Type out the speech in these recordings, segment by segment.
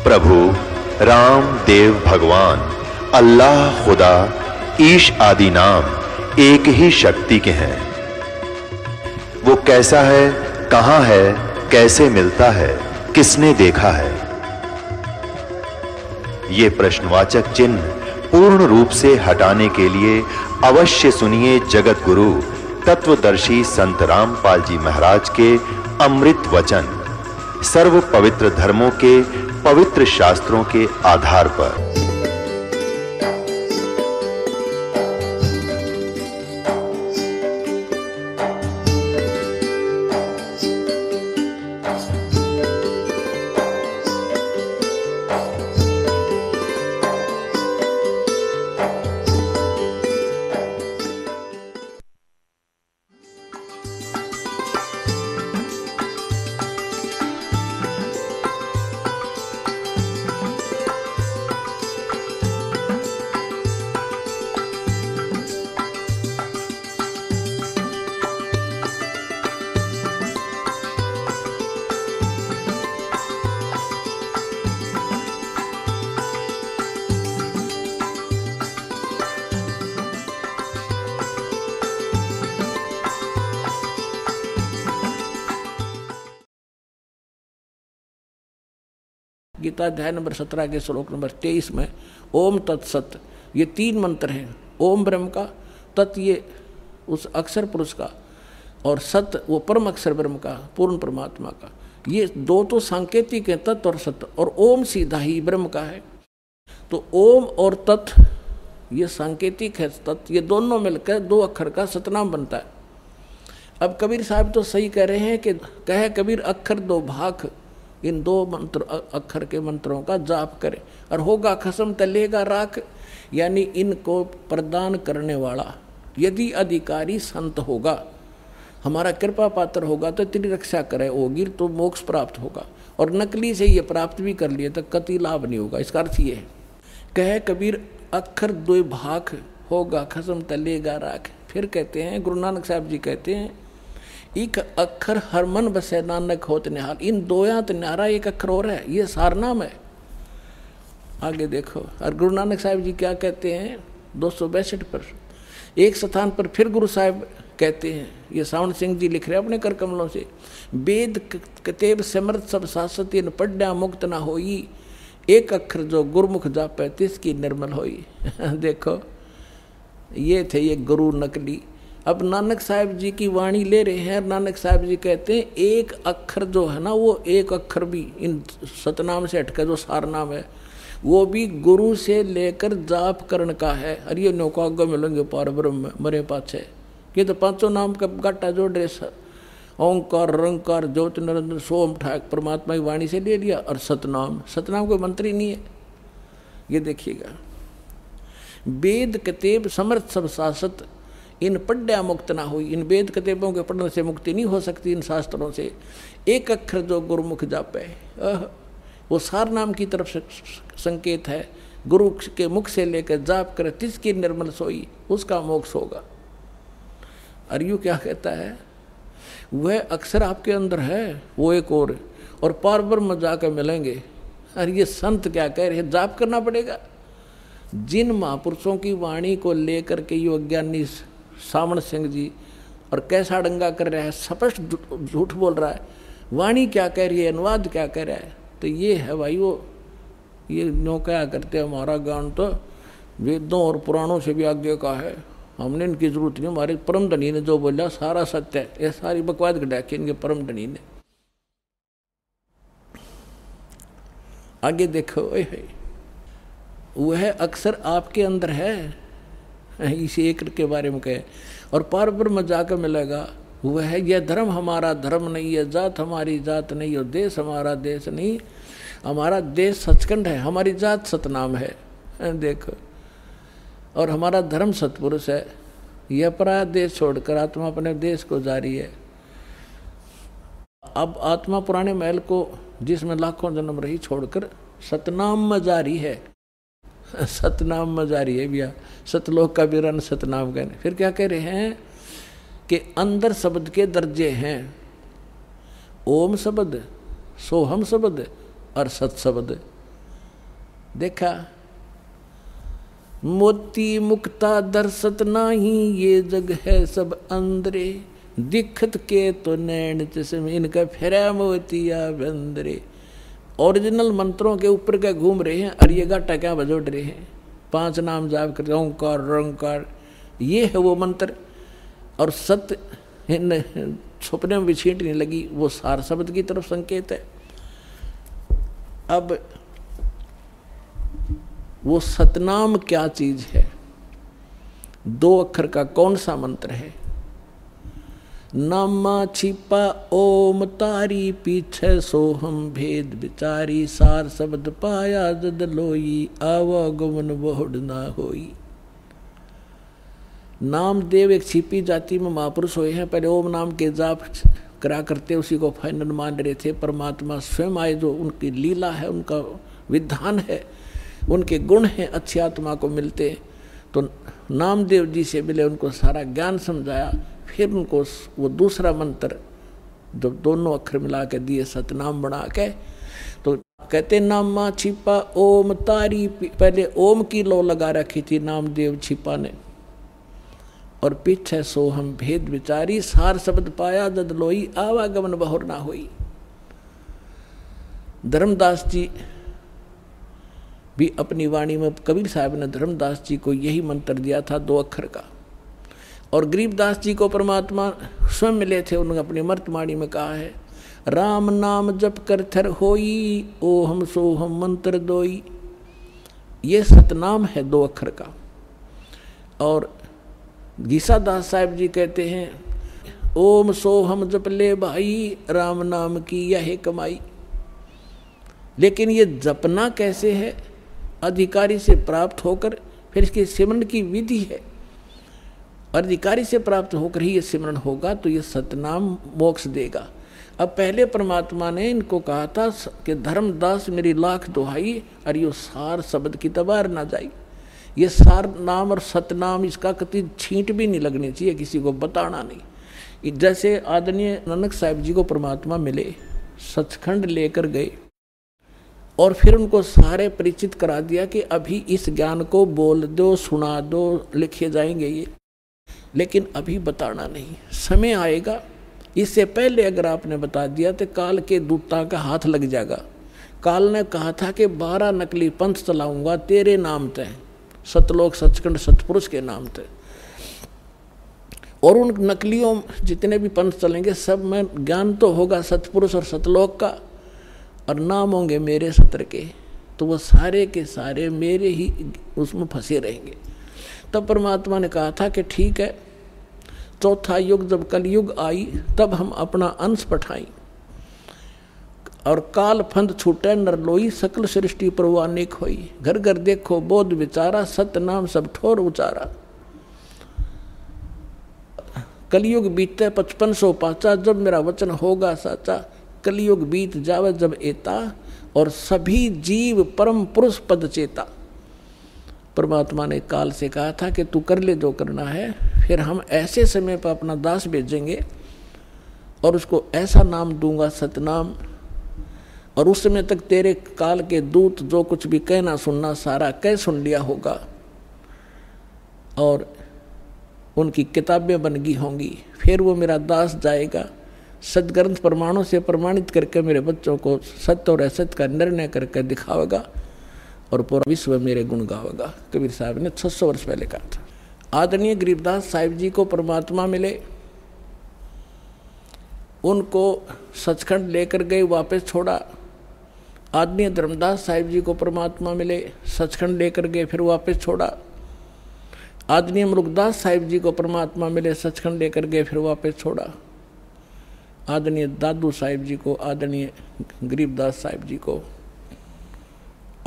प्रभु राम देव भगवान अल्लाह खुदा ईश आदि नाम एक ही शक्ति के हैं। वो कैसा है, कहां है, कैसे मिलता है, किसने देखा है? ये प्रश्नवाचक चिन्ह पूर्ण रूप से हटाने के लिए अवश्य सुनिए जगत गुरु तत्वदर्शी संत रामपाल जी महाराज के अमृत वचन, सर्व पवित्र धर्मों के पवित्र शास्त्रों के आधार पर। गीता अध्याय नंबर 17 के श्लोक नंबर 23 में ओम तत्सत, ये 3 मंत्र हैं। ओम ब्रह्म का, तत् ये उस अक्षर पुरुष का, और सत वो परम अक्षर ब्रह्म का, पूर्ण परमात्मा का। ये 2 तो सांकेतिक हैं, तत् और सत, और ओम सीधा ही ब्रह्म का है। तो ओम और तत् ये सांकेतिक है, तत् ये दोनों मिलकर 2 अक्षर का सतनाम बनता है। अब कबीर साहब तो सही कह रहे हैं कि कहे कबीर अक्षर 2 भाग, इन 2 मंत्र अक्षर के मंत्रों का जाप करे और होगा खसम तलेगा राख, यानी इनको प्रदान करने वाला यदि अधिकारी संत होगा, हमारा कृपा पात्र होगा तो तेरी रक्षा करे होगी तो मोक्ष प्राप्त होगा, और नकली से ये प्राप्त भी कर लिए तो कति लाभ नहीं होगा। इसका अर्थ ये है, कहे कबीर अक्षर 2 भाग होगा खसम तलेगा राख। फिर कहते हैं गुरु नानक साहब जी कहते हैं, एक अक्षर हर मन बसे नानक होत निहाल। इन 2 तो न्यारा एक अक्षर और है, ये सारनाम है। आगे देखो, और गुरु नानक साहब जी क्या कहते हैं 262 पर, एक स्थान पर फिर गुरु साहब कहते हैं, ये सावण सिंह जी लिख रहे हैं अपने कर कमलों से, वेद कतेब समर्थ सब शासत इन पढ़ा मुक्त ना होई, एक अक्षर जो गुरुमुख जापे तिसकी निर्मल होई। देखो ये थे ये गुरु नकली। अब नानक साहब जी की वाणी ले रहे हैं, नानक साहब जी कहते हैं एक अक्षर जो है ना, वो एक अक्षर भी इन सतनाम से हटकर जो सारनाम है वो भी गुरु से लेकर जाप करण का है। अरे ये नौका आगे मिलेंगे पार ब्रह्म में मरे पाछे, ये तो 5 नाम का गाटा जोड़ रहे, ओंकार रंकार ज्योत निरंजन सोम ठाक परमात्मा की वाणी से ले लिया। और सतनाम, सतनाम कोई मंत्र ही नहीं है। ये देखिएगा, वेद कतेब समर्थ सब शासत इन पढ़ा मुक्त ना हुई, इन वेद कतेबों के पढ़ने से मुक्ति नहीं हो सकती, इन शास्त्रों से। एक अक्षर जो गुरुमुख जापे, वो सार नाम की तरफ से संकेत है, गुरु के मुख से लेकर जाप करे तिसकी निर्मल सोई, उसका मोक्ष होगा। अरयू क्या कहता है, वह अक्षर आपके अंदर है, वो एक और पार ब्रह्म जाकर मिलेंगे। अरे ये संत क्या कह रहे हैं, जाप करना पड़ेगा। जिन महापुरुषों की वाणी को लेकर के यो अज्ञानी सावण सिंह जी और कैसा डंगा कर रहा है, स्पष्ट झूठ बोल रहा है, वाणी क्या कह रही है, अनुवाद क्या कह रहा है, तो ये है भाई वो ये नो क्या करते हैं, हमारा ज्ञान तो वेदों और पुराणों से भी आगे का है, हमने इनकी जरूरत नहीं, हमारे परम धनी ने जो बोला सारा सत्य है। ये सारी बकवाद गढ़ा के इनके परम धनी ने। आगे देखो, वह अक्सर आपके अंदर है, इसी एक के बारे में कहे, और पार ब्रह्म जाकर मिलेगा। वह है, यह धर्म हमारा धर्म नहीं है, जात हमारी जात नहीं, और देश हमारा देश नहीं, हमारा देश सचखंड है, हमारी जात सतनाम है। देखो, और हमारा धर्म सतपुरुष है। यह पराया देश छोड़कर आत्मा अपने देश को जा रही है। अब आत्मा पुराने महल को जिसमें लाखों जन्म रही छोड़कर सतनाम में जा रही है, सतनाम में जा रही है भैया। सतलोक का भी रन सतनाम कहने। फिर क्या कह रहे हैं कि अंदर शब्द के दर्जे हैं, ओम शब्द, सोहम शब्द और सत शब्द। देखा, मोती मुक्ता दर्शत नाही, ये जग है सब अंदरे, दिखत के तो नैन चश्मे, इनका फेरा मोतिया बंदरे। ओरिजिनल मंत्रों के ऊपर क्या घूम रहे हैं और ये गाटा क्या बजोड़ रहे हैं, 5 नाम जाप कर ओंकार रंकार, ये है वो मंत्र। और सत्य छुपने में भी छींटने लगी, वो सार शब्द की तरफ संकेत है। अब वो सतनाम क्या चीज है, 2 अक्षर का कौन सा मंत्र है? नामा छिपा ओम तारी, पीछे सोहम भेद बिचारी, सार शब्द पाया जद लोई, आवागमन बहुड़ ना होई। नामदेव एक छिपी जाति में महापुरुष हुए हैं, पहले ओम नाम के जाप करा करते उसी को फाइनल मान रहे थे। परमात्मा स्वयं आए, जो उनकी लीला है, उनका विधान है, उनके गुण हैं, अच्छी आत्मा को मिलते। तो नामदेव जी से मिले, उनको सारा ज्ञान समझाया, फिर उनको वो दूसरा मंत्र जब दोनों अक्षर मिला के दिए, सतनाम बना के, तो कहते नामा छिपा ओम तारी, पहले ओम की लो लगा रखी थी नामदेव छिपा ने, और पीछे सोहम भेद विचारी, सार शब्द पाया जद लोई, आवागमन बहुर ना हुई। धर्मदास जी भी अपनी वाणी में, कबीर साहब ने धर्मदास जी को यही मंत्र दिया था 2 अक्षर का। और गरीबदास जी को परमात्मा स्वयं मिले थे, उन्होंने अपनी मर्तवाणी में कहा है, राम नाम जप कर थर होई, ओहम सोहम मंत्र दोई। ये सतनाम है 2 अक्षर का। और गीसादास साहब जी कहते हैं, ओम सोहम जप ले भाई, राम नाम की यह कमाई। लेकिन ये जपना कैसे है? अधिकारी से प्राप्त होकर, फिर इसके सिमरन की विधि है। अधिकारी से प्राप्त होकर ही ये सिमरन होगा, तो ये सतनाम मोक्ष देगा। अब पहले परमात्मा ने इनको कहा था कि धर्मदास मेरी लाख दुहाई, और यो सार शब्द की तबार ना जाई। ये सार नाम और सतनाम, इसका कति छींट भी नहीं लगनी चाहिए, किसी को बताना नहीं। जैसे आदरणीय नानक साहिब जी को परमात्मा मिले, सचखंड लेकर गए, और फिर उनको सारे परिचित करा दिया कि अभी इस ज्ञान को बोल दो, सुना दो, लिखे जाएंगे ये, लेकिन अभी बताना नहीं, समय आएगा। इससे पहले अगर आपने बता दिया तो काल के दूता का हाथ लग जाएगा। काल ने कहा था कि 12 नकली पंथ चलाऊंगा तेरे नाम ते, सतलोक सचखंड सतपुरुष के नाम थे। और उन नकलियों जितने भी पंथ चलेंगे सब में ज्ञान तो होगा सतपुरुष और सतलोक का, और नाम होंगे मेरे सत्र के, तो वो सारे के सारे मेरे ही उसमें फंसे रहेंगे। तब परमात्मा ने कहा था कि ठीक है, चौथा युग जब कलयुग आई, तब हम अपना अंश पठाई, और काल फंद छूटे नर लोई, सकल सृष्टि परवानिक होई। घर घर देखो बोध विचारा, सत्य नाम सब ठोर उचारा। कलयुग बीते 5500 पाचा, जब मेरा वचन होगा साचा। कलयुग बीत जावे जब एता, और सभी जीव परम पुरुष पद चेता। परमात्मा ने काल से कहा था कि तू कर ले जो करना है, फिर हम ऐसे समय पर अपना दास भेजेंगे और उसको ऐसा नाम दूंगा सतनाम, और उस समय तक तेरे काल के दूत जो कुछ भी कहना सुनना सारा कह सुन लिया होगा, और उनकी किताबें बन गई होंगी। फिर वो मेरा दास जाएगा, सदग्रंथ प्रमाणों से प्रमाणित करके मेरे बच्चों को सत्य और असत्य का निर्णय करके दिखावेगा, और पूरा विश्व मेरे गुण गावेगा। कबीर साहब ने 600 वर्ष पहले कहा था। आदरणीय गरीबदास साहिब जी को परमात्मा मिले, उनको सचखंड लेकर गए, वापस छोड़ा। आदरणीय धर्मदास साहिब जी को परमात्मा मिले, सचखंड लेकर गए, फिर वापस छोड़ा। आदरणीय मुरुगदास साहिब जी को परमात्मा मिले, सचखंड लेकर गए, फिर वापस छोड़ा। आदरणीय दादू साहिब जी को, आदरणीय गरीबदास साहिब जी को,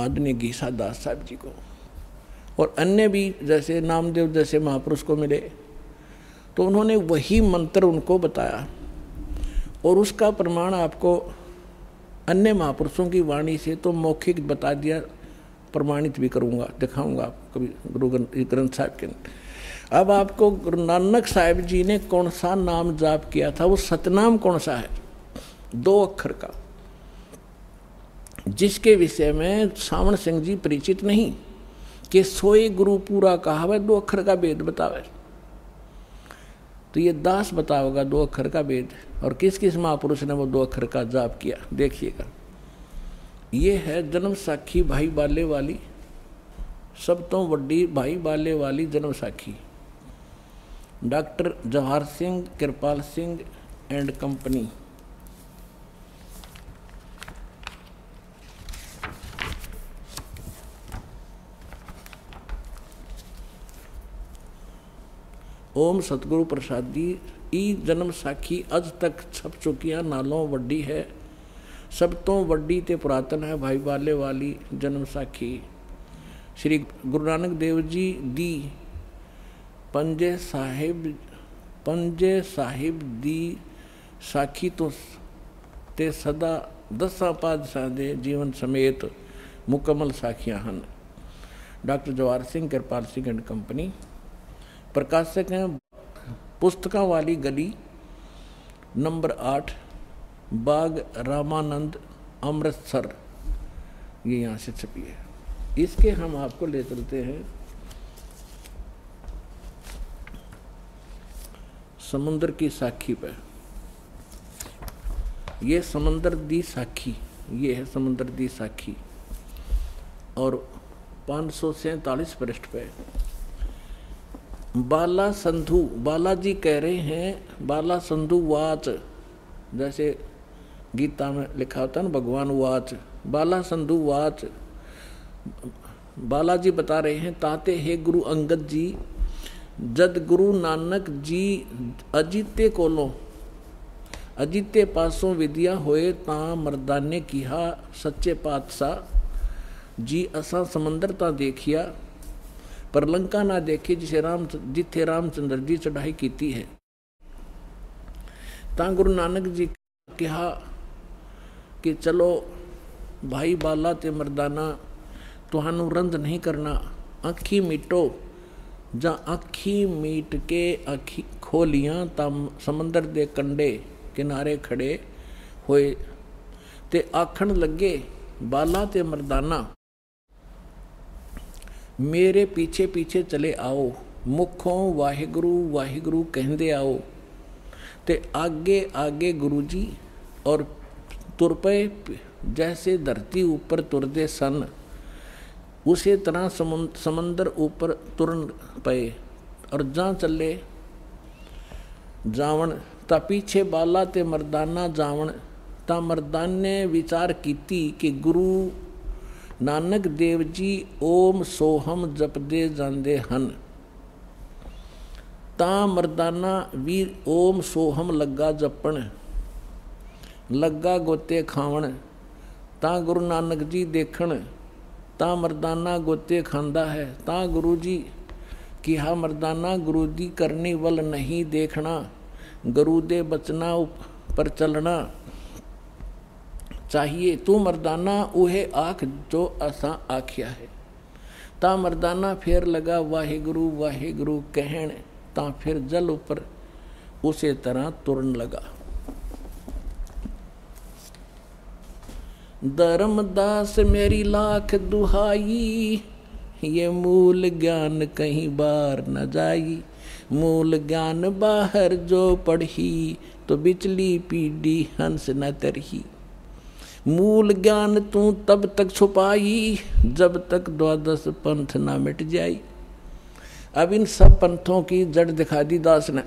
आदरणीय गीसादास साहिब जी को, और अन्य भी जैसे नामदेव जैसे महापुरुष को मिले, तो उन्होंने वही मंत्र उनको बताया। और उसका प्रमाण आपको अन्य महापुरुषों की वाणी से तो मौखिक बता दिया, प्रमाणित भी करूँगा, दिखाऊंगा आपको कभी गुरु ग्रंथ साहिब के। अब आपको गुरु नानक साहिब जी ने कौन सा नाम जाप किया था, वो सतनाम कौन सा है? 2 अक्षर का। जिसके विषय में सावण सिंह जी परिचित नहीं, कि सोए गुरु पूरा कहावे 2 अक्षर का वेद बतावे। तो ये दास बतावेगा 2 अक्षर का वेद, और किस किस महापुरुष ने वो 2 अक्षर का जाप किया, देखिएगा। ये है जन्म साखी भाई बाले वाली, सब तो वड्डी भाई बाले वाली Janam Sakhi, doctor Jawahar Singh Kripal Singh and company. ओम सतगुरु प्रसादी ई जन्म साखी अज तक छप चुकिया नालों वड्डी है, सब तो वड्डी ते पुरातन है भाई बाले वाली जन्म साखी। श्री गुरु नानक देव जी दी पंजे साहिब दी साखी तो ते सदा 10 पातशाह दे जीवन समेत मुकम्मल साखियां हन। Doctor Jawahar Singh Kripal Singh and company, प्रकाशक हैं पुस्तकों वाली गली नंबर 8 बाग रामानंद अमृतसर, ये यहाँ से छपी है। इसके हम आपको ले चलते हैं समुद्र की साखी पे। ये समंदर दी साखी, ये है समुद्र दी साखी, और 547 पृष्ठ पे बाला संधु, बालाजी कह रहे हैं बाला संधु वाच, जैसे गीता में लिखा होता है ना भगवान वाच, बाला संधु वाच। बालाजी बता रहे हैं ताते हे गुरु अंगद जी, जद गुरु नानक जी अजीते कोलों अजीते पासों विद्या होए ता मर्दाने किहा सच्चे पातशाह जी असा समंदर ता देखिया पर लंका ना देखे जिथे रामचंद्र जी चढ़ाई कीती है। ता गुरु नानक जी कहा कि चलो भाई बाला ते मर्दाना तुहानू रंद नहीं करना, अखी मीटो, जा अखी मीट के अखी खोलियां ता समंदर दे कंडे किनारे खड़े होए ते आखण लगे बाला ते मर्दाना मेरे पीछे पीछे चले आओ, मुखों वाहिगुरु वाहिगुरु कहंदे आओ। ते आगे आगे गुरु जी और तुर पे जैसे धरती ऊपर तुरदे सन, उसी तरह समंदर ऊपर तुरन पे, और जहाँ चले जावण ता पीछे बाला ते मर्दाना जावण। ता मर्दान ने विचार कीती कि गुरु नानक देव जी ओम सोहम जपदे जांदे हन। ता मर्दाना भी ओम सोहम लगा जपण, लगा गोते खावण। ता गुरु नानक जी देखण, ता मर्दाना गोते खांदा है। ता गुरु जी किहा मर्दाना गुरु दी करनी वल नहीं देखना, गुरु दे बचना पर चलना चाहिए। तू मर्दाना उहे आख जो असा आखिया है। ता मर्दाना फिर लगा वाहिगुरु वाहिगुरु कहण, ता फिर जल ऊपर उसे तरह तुरन लगा। धर्मदास मेरी लाख दुहाई, ये मूल ज्ञान कहीं बार न जाई। मूल ज्ञान बाहर जो पढ़ी, तो बिचली पीढ़ी हंस न तरही। मूल ज्ञान तू तब तक छुपाई, जब तक 12 पंथ ना मिट जाई। अब इन सब पंथों की जड़ दिखा दी दास ने।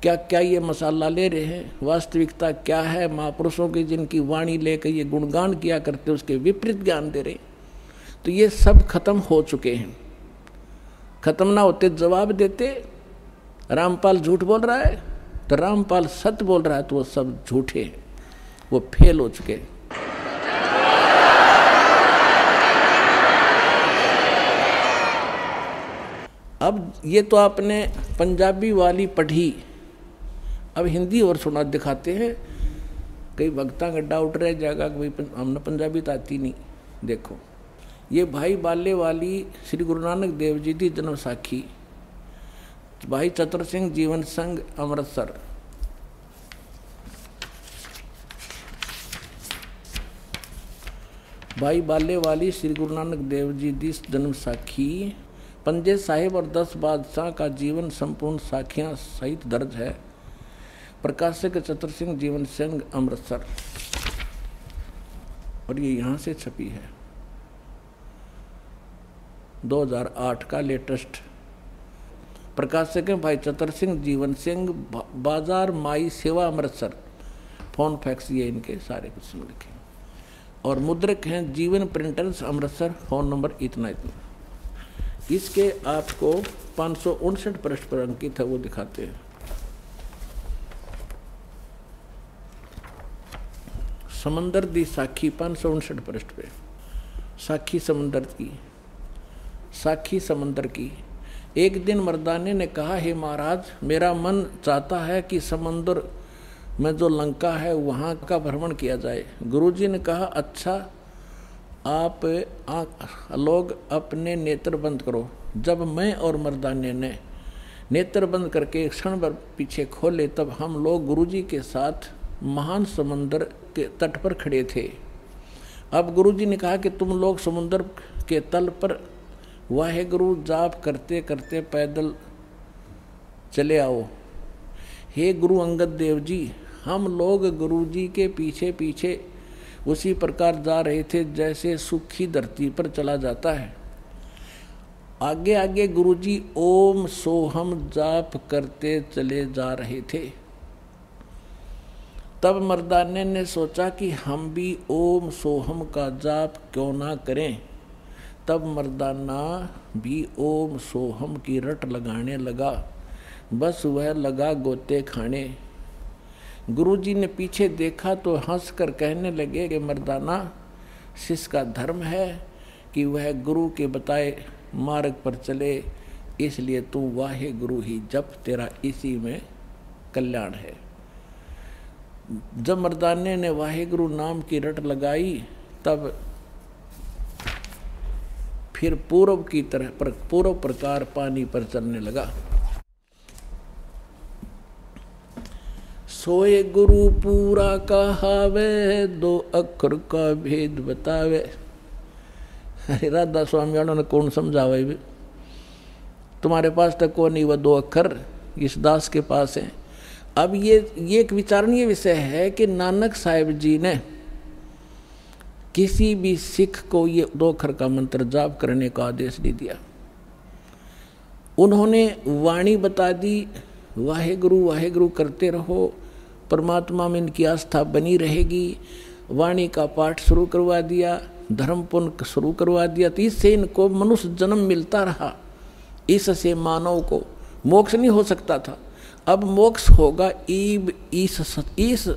क्या क्या ये मसाला ले रहे हैं, वास्तविकता क्या है। महापुरुषों की जिनकी वाणी लेकर ये गुणगान किया करते, उसके विपरीत ज्ञान दे रहे। तो ये सब खत्म हो चुके हैं। खत्म ना होते जवाब देते रामपाल झूठ बोल रहा है, तो रामपाल सत्य बोल रहा है, तो वो सब झूठे हैं, वो फेल हो चुके। अब ये तो आपने पंजाबी वाली पढ़ी, अब हिंदी और सुना दिखाते हैं। कई भक्ता का डाउट रह जाएगा कि भाई हमने पंजाबी तो आती नहीं। देखो ये भाई बाले वाली श्री गुरु नानक देव जी की जन्म साखी, भाई चतुर सिंह जीवन संघ अमृतसर। भाई बाले वाली श्री गुरु नानक देव जी दी जन्म साखी, पंजे साहिब और 10 बादशाह का जीवन संपूर्ण साखियां सहित दर्ज है। प्रकाशक चतर सिंह जीवन सिंह अमृतसर, और ये यहाँ से छपी है 2008 का लेटेस्ट। प्रकाशक हैं भाई चतर सिंह जीवन सिंह, बाजार माई सेवा अमृतसर। फोन फैक्स ये इनके सारे कुछ लिखे, और मुद्रक हैं जीवन प्रिंटर्स अमृतसर, फोन नंबर इतना इतना। इसके आपको 559 पृष्ठ पर अंकित है, वो दिखाते हैं। समंदर दी साखी 559 पृष्ठ पे। साखी समंदर की, साखी समंदर की। एक दिन मर्दाने ने कहा, हे महाराज, मेरा मन चाहता है कि समंदर में जो लंका है वहाँ का भ्रमण किया जाए। गुरुजी ने कहा, अच्छा, आप लोग अपने नेत्र बंद करो। जब मैं और मर्दाने ने नेत्र बंद करके एक क्षण भर पीछे खोले, तब हम लोग गुरुजी के साथ महान समंदर के तट पर खड़े थे। अब गुरुजी ने कहा कि तुम लोग समुद्र के तल पर वाहेगुरु जाप करते करते पैदल चले आओ। हे गुरु अंगद देव जी, हम लोग गुरुजी के पीछे पीछे उसी प्रकार जा रहे थे जैसे सूखी धरती पर चला जाता है। आगे आगे गुरुजी ओम सोहम जाप करते चले जा रहे थे। तब मर्दाने ने सोचा कि हम भी ओम सोहम का जाप क्यों ना करें। तब मर्दाना भी ओम सोहम की रट लगाने लगा। बस वह लगा गोते खाने। गुरुजी ने पीछे देखा तो हंसकर कहने लगे कि मर्दाना, शिष्य का धर्म है कि वह गुरु के बताए मार्ग पर चले, इसलिए तू वाहे गुरु ही जप, तेरा इसी में कल्याण है। जब मर्दाने ने वाहेगुरु नाम की रट लगाई, तब फिर पूर्व की तरह पूर्व प्रकार पानी पर चलने लगा। सोए गुरु पूरा कहावे, 2 अक्षर का भेद बतावे। अरे राधा स्वामी वालों ने कौन समझावे भी, तुम्हारे पास तक कौन नहीं, वह 2 अक्षर इस दास के पास है। अब ये एक विचारणीय विषय है कि नानक साहिब जी ने किसी भी सिख को ये 2 अक्षर का मंत्र जाप करने का आदेश नहीं दिया। उन्होंने वाणी बता दी, वाहेगुरु वाहेगुरु करते रहो, परमात्मा में इनकी आस्था बनी रहेगी। वाणी का पाठ शुरू करवा दिया, धर्म पुण्य शुरू करवा दिया, तो इससे इनको मनुष्य जन्म मिलता रहा। इससे मानव को मोक्ष नहीं हो सकता था, अब मोक्ष होगा। इस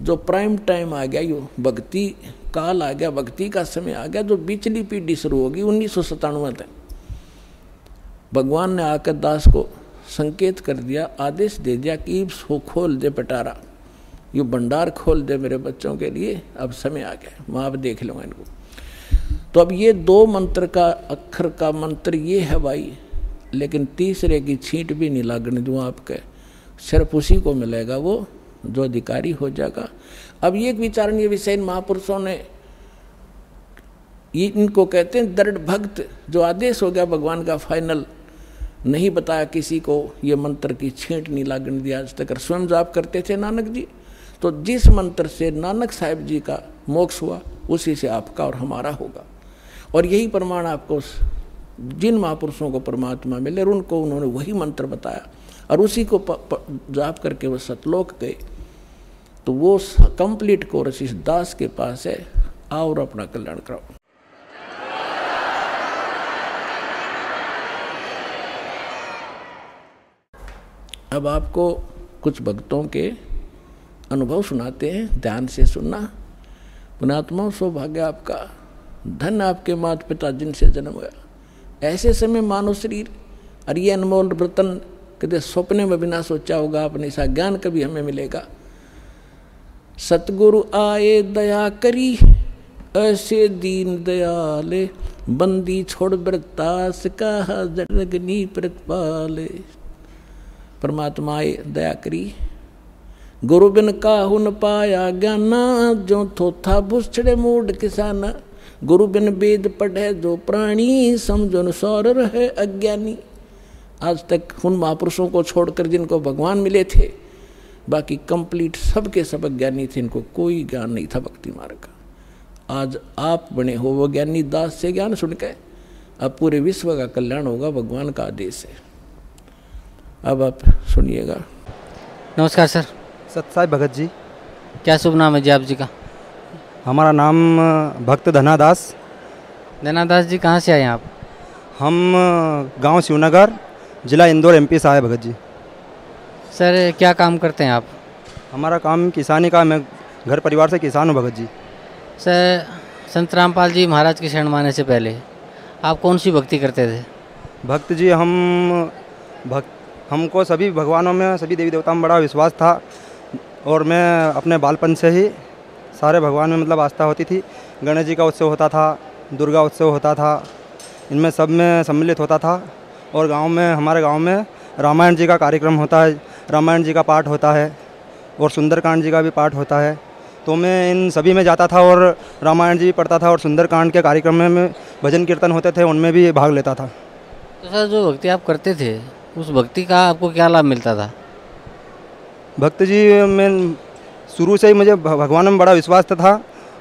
जो प्राइम टाइम आ गया, यो भक्ति काल आ गया, भक्ति का समय आ गया, जो बिचली पीढ़ी शुरू होगी 1997 तक। भगवान ने आकर दास को संकेत कर दिया, आदेश दे दिया कि इसको खोल दे पिटारा, ये भंडार खोल दे मेरे बच्चों के लिए, अब समय आ गया, मैं अब देख लूँगा इनको। तो अब ये 2 मंत्र का अक्षर का मंत्र ये है भाई, लेकिन तीसरे की छींट भी नहीं लागने दूँ आपके, सिर्फ उसी को मिलेगा वो जो अधिकारी हो जाएगा। अब ये एक विचारणीय विषय महापुरुषों ने, इनको कहते हैं दृढ़ भक्त। जो आदेश हो गया भगवान का फाइनल, नहीं बताया किसी को, ये मंत्र की छींट नहीं लागने दिया आज तक। स्वयं जाप करते थे नानक जी, तो जिस मंत्र से नानक साहिब जी का मोक्ष हुआ, उसी से आपका और हमारा होगा। और यही प्रमाण आपको जिन महापुरुषों को परमात्मा मिले, उनको उन्होंने वही मंत्र बताया और उसी को जाप करके वो सतलोक गए। तो वो कंप्लीट कोर्स इस दास के पास है, आओ और अपना कल्याण कराओ। अब आपको कुछ भक्तों के अनुभव सुनाते हैं, ध्यान से सुनना। पुण्यात्मा, सौभाग्य आपका, धन आपके माता पिता जिनसे जन्म हुआ। ऐसे समय मानव शरीर और ये अनमोल रतन कदे सपने में भी ना सोचा होगा आपने, ऐसा ज्ञान कभी हमें मिलेगा। सतगुरु आए दया करी, ऐसे दीन दयाले, बंदी छोड़ वृतास कहा जगनी प्रतिपाले। परमात्मा आए, दया करी, गुरु बिन काहू न पाया ज्ञाना, जो थोथा भुसड़े मूड किसाना। गुरु बिन वेद पढ़े जो प्राणी, समझो न सौर रहे अज्ञानी। आज तक उन महापुरुषों को छोड़कर जिनको भगवान मिले थे, बाकी कंप्लीट सबके सब अज्ञानी थे, इनको कोई ज्ञान नहीं था भक्ति मार्ग का। आज आप बने हो वो ज्ञानी, दास से ज्ञान सुन के अब पूरे विश्व का कल्याण होगा, भगवान का आदेश है। अब आप सुनिएगा। नमस्कार सर। सतसाई भगत जी। क्या शुभ नाम है जी आप जी का? हमारा नाम भक्त धनादास। धनादास जी कहाँ से आए हैं आप? हम गांव शिवनगर, जिला इंदौर, MP से आए भगत जी। सर क्या काम करते हैं आप? हमारा काम किसानी का, मैं घर परिवार से किसान हूँ भगत जी। सर संत रामपाल जी महाराज की शरण माने से पहले आप कौन सी भक्ति करते थे? भक्त जी हमको सभी भगवानों में, सभी देवी देवताओं में बड़ा विश्वास था, और मैं अपने बालपन से ही सारे भगवान में मतलब आस्था होती थी। गणेश जी का उत्सव होता था, दुर्गा उत्सव होता था, इनमें सब में सम्मिलित होता था। और हमारे गांव में रामायण जी का कार्यक्रम होता है, रामायण जी का पाठ होता है, और सुंदरकांड जी का भी पाठ होता है। तो मैं इन सभी में जाता था और रामायण जी भी पढ़ता था, और सुंदरकांड के कार्यक्रम में भजन कीर्तन होते थे, उनमें भी भाग लेता था। तो सर जो भक्ति आप करते थे, उस भक्ति का आपको क्या लाभ मिलता था? भक्त जी, मैं शुरू से ही मुझे भगवान में बड़ा विश्वास था,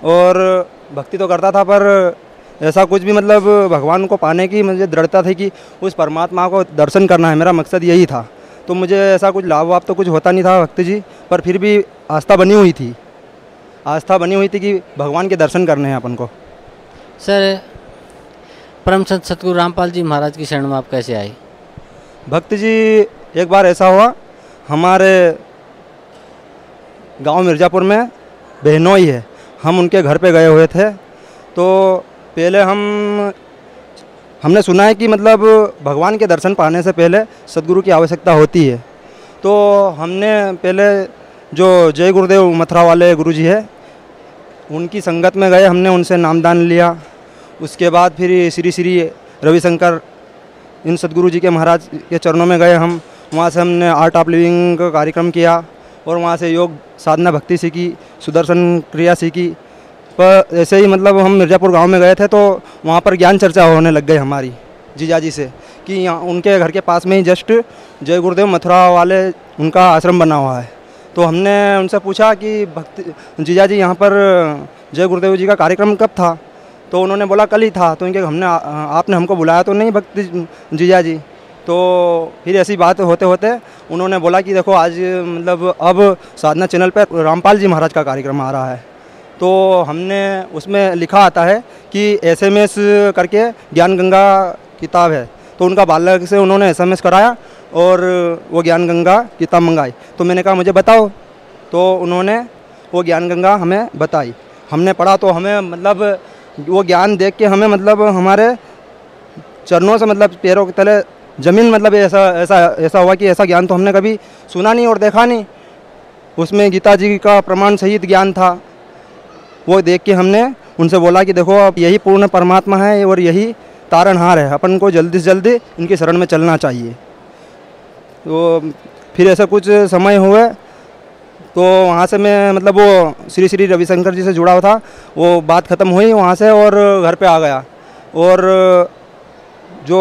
और भक्ति तो करता था, पर ऐसा कुछ भी मतलब भगवान को पाने की मुझे दृढ़ता थी कि उस परमात्मा को दर्शन करना है, मेरा मकसद यही था। तो मुझे ऐसा कुछ लाभ वाभ तो कुछ होता नहीं था भक्त जी, पर फिर भी आस्था बनी हुई थी कि भगवान के दर्शन करने हैं अपन को। सर परम संत सतगुरु रामपाल जी महाराज की शरण में आप कैसे आए? भक्त जी, एक बार ऐसा हुआ, हमारे गांव मिर्ज़ापुर में बहनोई है, हम उनके घर पे गए हुए थे। तो पहले हमने सुना है कि मतलब भगवान के दर्शन पाने से पहले सदगुरु की आवश्यकता होती है। तो हमने पहले जो जय गुरुदेव मथुरा वाले गुरु जी है, उनकी संगत में गए, हमने उनसे नामदान लिया। उसके बाद फिर श्री श्री रविशंकर इन सदगुरु जी के महाराज के चरणों में गए हम। वहाँ से हमने आर्ट ऑफ लिविंग का कार्यक्रम किया, और वहाँ से योग साधना भक्ति सीखी, सुदर्शन क्रिया सीखी। पर ऐसे ही मतलब हम मिर्ज़ापुर गांव में गए थे, तो वहाँ पर ज्ञान चर्चा होने लग गई हमारी जीजाजी से, कि यहाँ उनके घर के पास में ही जस्ट जय गुरुदेव मथुरा वाले उनका आश्रम बना हुआ है। तो हमने उनसे पूछा कि जीजाजी यहाँ पर जय गुरुदेव जी का कार्यक्रम कब था? तो उन्होंने बोला कल ही था। तो इनके आपने हमको बुलाया तो नहीं भक्त जीजाजी? तो फिर ऐसी बात होते होते उन्होंने बोला कि देखो आज मतलब अब साधना चैनल पर रामपाल जी महाराज का कार्यक्रम आ रहा है। तो हमने उसमें लिखा आता है कि SMS करके ज्ञान गंगा किताब है, तो उनका बालक से उन्होंने SMS कराया और वो ज्ञान गंगा किताब मंगाई। तो मैंने कहा मुझे बताओ, तो उन्होंने वो ज्ञान गंगा हमें बताई। हमने पढ़ा तो हमें मतलब वो ज्ञान देख के हमें मतलब हमारे चरणों से मतलब पैरों के तले ज़मीन मतलब ऐसा हुआ कि ऐसा ज्ञान तो हमने कभी सुना नहीं और देखा नहीं। उसमें गीता जी का प्रमाण सहित ज्ञान था। वो देख के हमने उनसे बोला कि देखो अब यही पूर्ण परमात्मा है और यही तारणहार है, अपन को जल्दी से जल्दी इनकी शरण में चलना चाहिए। तो फिर ऐसा कुछ समय हुए, तो वहाँ से मैं मतलब वो श्री श्री रविशंकर जी से जुड़ा हुआ था, वो बात ख़त्म हुई वहाँ से और घर पे आ गया। और जो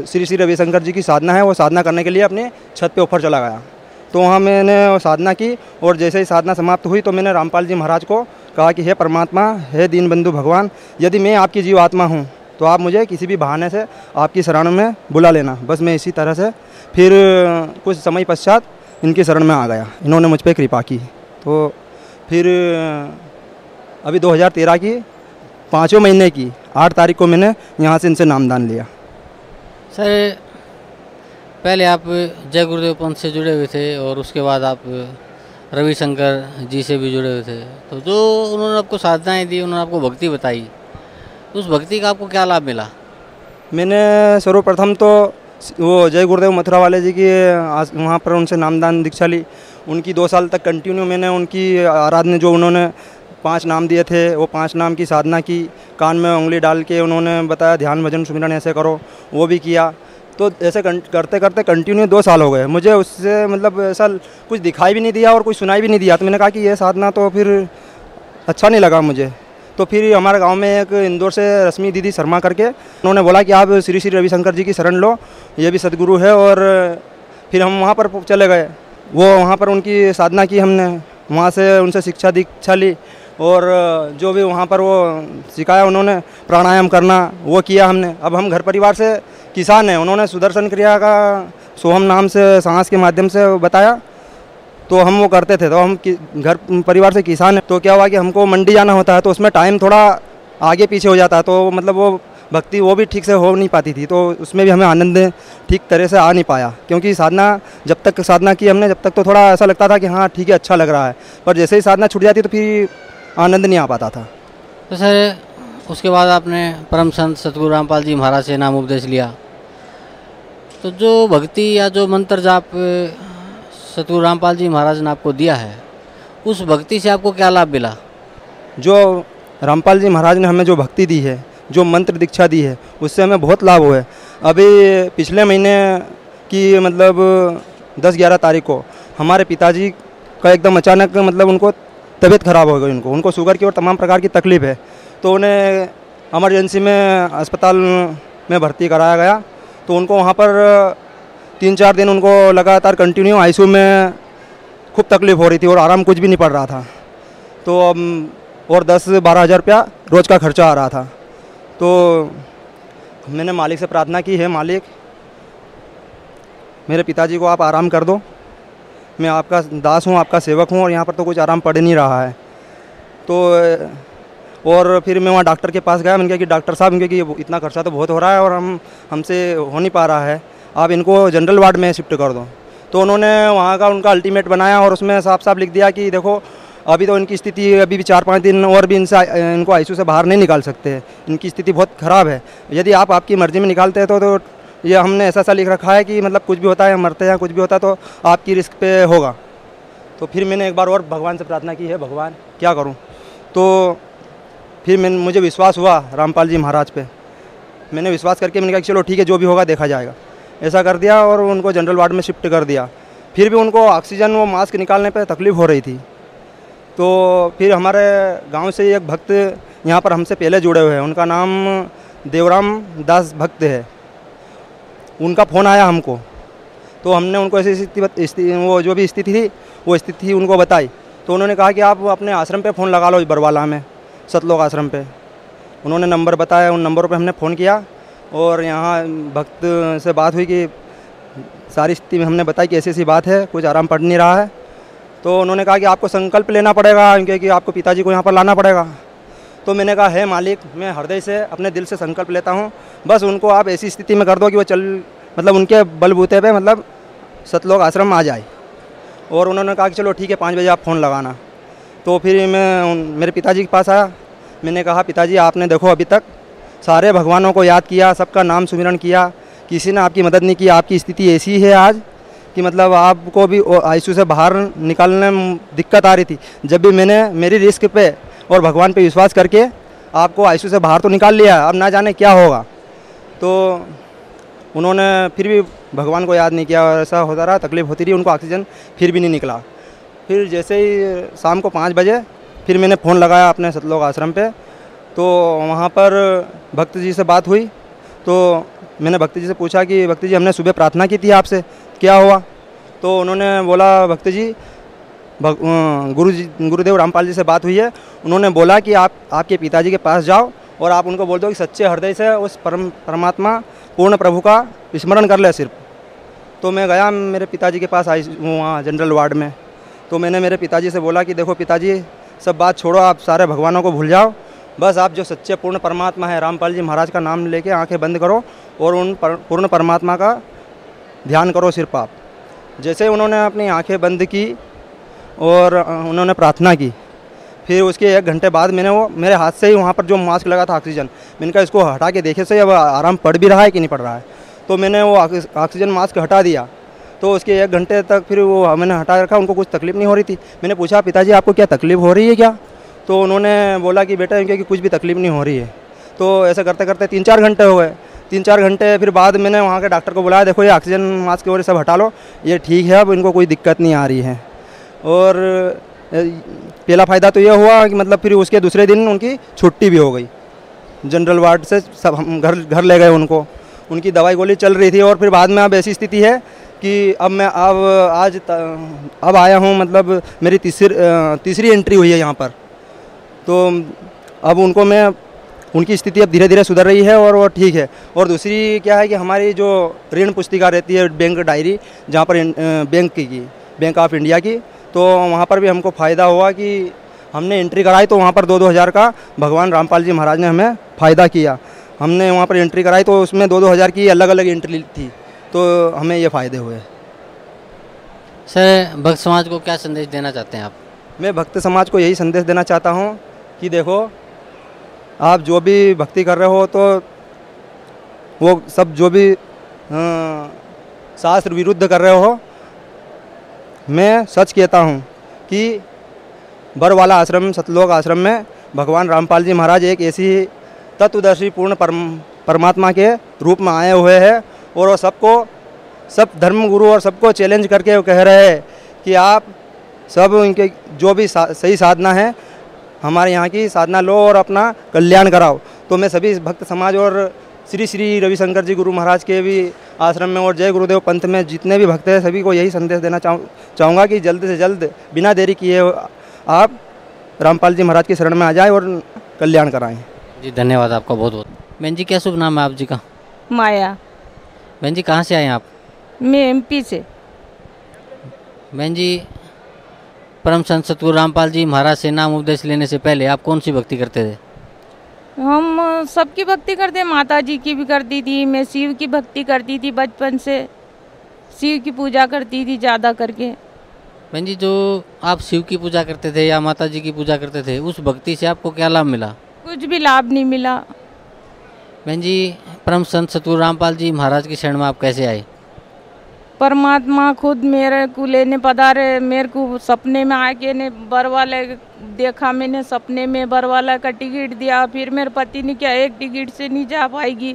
श्री श्री रविशंकर जी की साधना है, वो साधना करने के लिए अपने छत पे ऊपर चला गया। तो वहाँ मैंने साधना की, और जैसे ही साधना समाप्त हुई तो मैंने रामपाल जी महाराज को कहा कि हे परमात्मा, हे दीन बंधु भगवान, यदि मैं आपकी जीव आत्मा हूँ तो आप मुझे किसी भी बहाने से आपकी शरण में बुला लेना। बस मैं इसी तरह से फिर कुछ समय पश्चात इनकी शरण में आ गया। इन्होंने मुझ पर कृपा की। तो फिर अभी 2013 की 5वें महीने की 8 तारीख को मैंने यहाँ से इनसे नामदान लिया। सर पहले आप जय गुरुदेव पंथ से जुड़े हुए थे, और उसके बाद आप रविशंकर जी से भी जुड़े हुए थे। तो जो उन्होंने आपको साधनाएं दी, उन्होंने आपको भक्ति बताई, उस भक्ति का आपको क्या लाभ मिला? मैंने सर्वप्रथम तो वो जय गुरुदेव मथुरा वाले जी की वहाँ पर उनसे नामदान दीक्षा ली। उनकी 2 साल तक कंटिन्यू मैंने उनकी आराधना, जो उन्होंने 5 नाम दिए थे, वो 5 नाम की साधना की। कान में उंगली डाल के उन्होंने बताया ध्यान भजन सुमिरन ऐसे करो, वो भी किया। तो ऐसे करते करते कंटिन्यू 2 साल हो गए। मुझे उससे मतलब ऐसा कुछ दिखाई भी नहीं दिया और कुछ सुनाई भी नहीं दिया। तो मैंने कहा कि ये साधना तो फिर अच्छा नहीं लगा मुझे। तो फिर हमारे गांव में एक इंदौर से रश्मि दीदी शर्मा करके, उन्होंने बोला कि आप श्री श्री रविशंकर जी की शरण लो, ये भी सदगुरु है। और फिर हम वहाँ पर चले गए, वो वहाँ पर उनकी साधना की हमने, वहाँ से उनसे शिक्षा दीक्षा ली और जो भी वहाँ पर वो सिखाया उन्होंने, प्राणायाम करना वो किया हमने। अब हम घर परिवार से किसान हैं, उन्होंने सुदर्शन क्रिया का सोहम नाम से सांस के माध्यम से बताया, तो हम वो करते थे। तो हम घर परिवार से किसान हैं, तो क्या हुआ कि हमको मंडी जाना होता है, तो उसमें टाइम थोड़ा आगे पीछे हो जाता है, तो मतलब वो भक्ति वो भी ठीक से हो नहीं पाती थी। तो उसमें भी हमें आनंद ठीक तरह से आ नहीं पाया, क्योंकि साधना जब तक साधना की हमने जब तक तो थोड़ा ऐसा लगता था कि हाँ ठीक है अच्छा लग रहा है, पर जैसे ही साधना छूट जाती तो फिर आनंद नहीं आ पाता था। तो सर उसके बाद आपने परम संत सतगुरु रामपाल जी महाराज से नाम उपदेश लिया, तो जो भक्ति या जो मंत्र जाप सतगुरु रामपाल जी महाराज ने आपको दिया है, उस भक्ति से आपको क्या लाभ मिला? जो रामपाल जी महाराज ने हमें जो भक्ति दी है, जो मंत्र दीक्षा दी है, उससे हमें बहुत लाभ हुआ है। अभी पिछले महीने की मतलब 10-11 तारीख को हमारे पिताजी का एकदम अचानक मतलब उनको तबीयत ख़राब हो गई, उनको शुगर की और तमाम प्रकार की तकलीफ़ है, तो उन्हें इमरजेंसी में अस्पताल में भर्ती कराया गया। तो उनको वहाँ पर 3-4 दिन उनको लगातार कंटिन्यू आईसीयू में खूब तकलीफ़ हो रही थी और आराम कुछ भी नहीं पड़ रहा था। तो और 10-12 हज़ार रुपया रोज़ का खर्चा आ रहा था। तो मैंने मालिक से प्रार्थना की है, मालिक मेरे पिताजी को आप आराम कर दो, मैं आपका दास हूँ, आपका सेवक हूँ, और यहाँ पर तो कुछ आराम पड़ नहीं रहा है। तो और फिर मैं वहाँ डॉक्टर के पास गया, मैंने कहा कि डॉक्टर साहब इनके कि इतना खर्चा तो बहुत हो रहा है और हमसे हो नहीं पा रहा है, आप इनको जनरल वार्ड में शिफ्ट कर दो। तो उन्होंने वहाँ का उनका अल्टीमेट बनाया और उसमें साफ साफ लिख दिया कि देखो अभी तो इनकी स्थिति अभी भी 4-5 दिन और भी इनको आईसीयू से बाहर नहीं निकाल सकते, इनकी स्थिति बहुत ख़राब है। यदि आप आपकी मर्ज़ी में निकालते हैं तो ये हमने ऐसा लिख रखा है कि मतलब कुछ भी होता है, मरते हैं, कुछ भी होता है तो आपकी रिस्क पे होगा। तो फिर मैंने एक बार और भगवान से प्रार्थना की है, भगवान क्या करूं? तो फिर मुझे विश्वास हुआ रामपाल जी महाराज पे, मैंने विश्वास करके मैंने कहा चलो ठीक है जो भी होगा देखा जाएगा, ऐसा कर दिया और उनको जनरल वार्ड में शिफ्ट कर दिया। फिर भी उनको ऑक्सीजन वो मास्क निकालने पर तकलीफ़ हो रही थी। तो फिर हमारे गांव से एक भक्त यहाँ पर हमसे पहले जुड़े हुए हैं, उनका नाम देवराम दास भक्त है, उनका फ़ोन आया हमको। तो हमने उनको ऐसी स्थिति वो जो भी स्थिति थी वो स्थिति उनको बताई। तो उन्होंने कहा कि आप अपने आश्रम पे फ़ोन लगा लो, बरवाला में सतलोक आश्रम पे। उन्होंने नंबर बताया, उन नंबरों पे हमने फ़ोन किया और यहाँ भक्त से बात हुई कि सारी स्थिति में हमने बताई कि ऐसी ऐसी बात है, कुछ आराम पड़ नहीं रहा है। तो उन्होंने कहा कि आपको संकल्प लेना पड़ेगा, क्योंकि आपको पिताजी को यहाँ पर लाना पड़ेगा। तो मैंने कहा है मालिक, मैं हृदय से अपने दिल से संकल्प लेता हूँ, बस उनको आप ऐसी स्थिति में कर दो कि वो मतलब उनके बलबूते पे मतलब सतलोक आश्रम आ जाए। और उन्होंने कहा कि चलो ठीक है 5 बजे आप फ़ोन लगाना। तो फिर मैं मेरे पिताजी के पास आया, मैंने कहा पिताजी आपने देखो अभी तक सारे भगवानों को याद किया, सबका नाम सुमिरन किया, किसी ने आपकी मदद नहीं की, आपकी स्थिति ऐसी है आज कि मतलब आपको भी आईसीयू से बाहर निकालने में दिक्कत आ रही थी। जब भी मैंने मेरी रिस्क पे और भगवान पे विश्वास करके आपको आईसीयू से बाहर तो निकाल लिया, अब ना जाने क्या होगा। तो उन्होंने फिर भी भगवान को याद नहीं किया और ऐसा होता रहा, तकलीफ़ होती रही, उनको ऑक्सीजन फिर भी नहीं निकला। फिर जैसे ही शाम को 5 बजे फिर मैंने फ़ोन लगाया अपने सतलोक आश्रम पे। तो वहाँ पर भक्त जी से बात हुई। तो मैंने भक्त जी से पूछा कि भक्त जी हमने सुबह प्रार्थना की थी आपसे, क्या हुआ? तो उन्होंने बोला भक्त जी गुरुदेव रामपाल जी से बात हुई है, उन्होंने बोला कि आप आपके पिताजी के पास जाओ और आप उनको बोल दो कि सच्चे हृदय से उस परमात्मा पूर्ण प्रभु का स्मरण कर ले सिर्फ। तो मैं गया मेरे पिताजी के पास, आई वहाँ जनरल वार्ड में। तो मैंने मेरे पिताजी से बोला कि देखो पिताजी सब बात छोड़ो, आप सारे भगवानों को भूल जाओ, बस आप जो सच्चे पूर्ण परमात्मा है रामपाल जी महाराज का नाम लेके आंखें बंद करो और उन पूर्ण परमात्मा का ध्यान करो सिर्फ आप। जैसे उन्होंने अपनी आंखें बंद की और उन्होंने प्रार्थना की, फिर उसके 1 घंटे बाद मैंने वो मेरे हाथ से ही वहाँ पर जो मास्क लगा था ऑक्सीजन, मैंने कहा इसको हटा के देखे से अब आराम पड़ भी रहा है कि नहीं पड़ रहा है। तो मैंने वो ऑक्सीजन मास्क हटा दिया। तो उसके 1 घंटे तक फिर वो मैंने हटा रखा, उनको कुछ तकलीफ़ नहीं हो रही थी। मैंने पूछा पिताजी आपको क्या तकलीफ़ हो रही है क्या? तो उन्होंने बोला कि बेटा इनके कुछ भी तकलीफ़ नहीं हो रही है। तो ऐसा करते करते 3-4 घंटे हो गए। 3-4 घंटे फिर बाद मैंने वहाँ के डॉक्टर को बुलाया, देखो ये ऑक्सीजन मास्क की वजह सब हटा लो, ये ठीक है, अब इनको कोई दिक्कत नहीं आ रही है। और पहला फ़ायदा तो ये हुआ कि मतलब फिर उसके दूसरे दिन उनकी छुट्टी भी हो गई, जनरल वार्ड से सब हम घर ले गए उनको, उनकी दवाई गोली चल रही थी। और फिर बाद में अब ऐसी स्थिति है कि अब मैं अब आया हूँ, मतलब मेरी तीसरी एंट्री हुई है यहाँ पर। तो अब उनकी स्थिति अब धीरे धीरे सुधर रही है और वो ठीक है। और दूसरी क्या है कि हमारी जो ऋण पुस्तिका रहती है, बैंक डायरी, जहाँ पर बैंक ऑफ इंडिया की, तो वहाँ पर भी हमको फ़ायदा हुआ कि हमने एंट्री कराई, तो वहाँ पर 2-2 हज़ार का भगवान रामपाल जी महाराज ने हमें फ़ायदा किया। हमने वहाँ पर एंट्री कराई तो उसमें 2-2 हज़ार की अलग अलग एंट्री थी, तो हमें ये फ़ायदे हुए। सर, भक्त समाज को क्या संदेश देना चाहते हैं आप? मैं भक्त समाज को यही संदेश देना चाहता हूँ कि देखो, आप जो भी भक्ति कर रहे हो तो वो सब जो भी शास्त्र विरुद्ध कर रहे हो, मैं सच कहता हूँ कि बरवाला आश्रम, सतलोक आश्रम में भगवान रामपाल जी महाराज एक ऐसी तत्वदर्शी पूर्ण परमात्मा के रूप में आए हुए हैं। और वो सब धर्म गुरु और सबको चैलेंज करके वो कह रहे हैं कि आप सब इनके जो भी सही साधना है, हमारे यहाँ की साधना लो और अपना कल्याण कराओ। तो मैं सभी भक्त समाज और श्री श्री रविशंकर जी गुरु महाराज के भी आश्रम में और जय गुरुदेव पंथ में जितने भी भक्त हैं, सभी को यही संदेश देना चाहूँगा कि जल्द से जल्द बिना देरी किए आप रामपाल जी महाराज की शरण में आ जाएं और कल्याण कराएं। जी धन्यवाद आपका बहुत बहुत। बहन जी, क्या शुभ नाम है आप जी का? माया। बहन जी, कहाँ से आए हैं आप? मैं एमपी से। बहन जी, परम संत सतगुरु रामपाल जी महाराज से नाम उपदेश लेने से पहले आप कौन सी भक्ति करते थे? हम सबकी भक्ति करते, माता जी की भी करती थी, मैं शिव की भक्ति करती थी, बचपन से शिव की पूजा करती थी ज़्यादा करके। बहन जी, जो आप शिव की पूजा करते थे या माता जी की पूजा करते थे, उस भक्ति से आपको क्या लाभ मिला? कुछ भी लाभ नहीं मिला। बहन जी, परम संत सतगुरु रामपाल जी महाराज की शरण में आप कैसे आए? परमात्मा खुद मेरे को लेने पधारे, मेरे को सपने में आके ने बरवाला देखा, मैंने सपने में बरवाला का टिकट दिया। फिर मेरे पति ने क्या एक टिकट से नहीं जा पाएगी,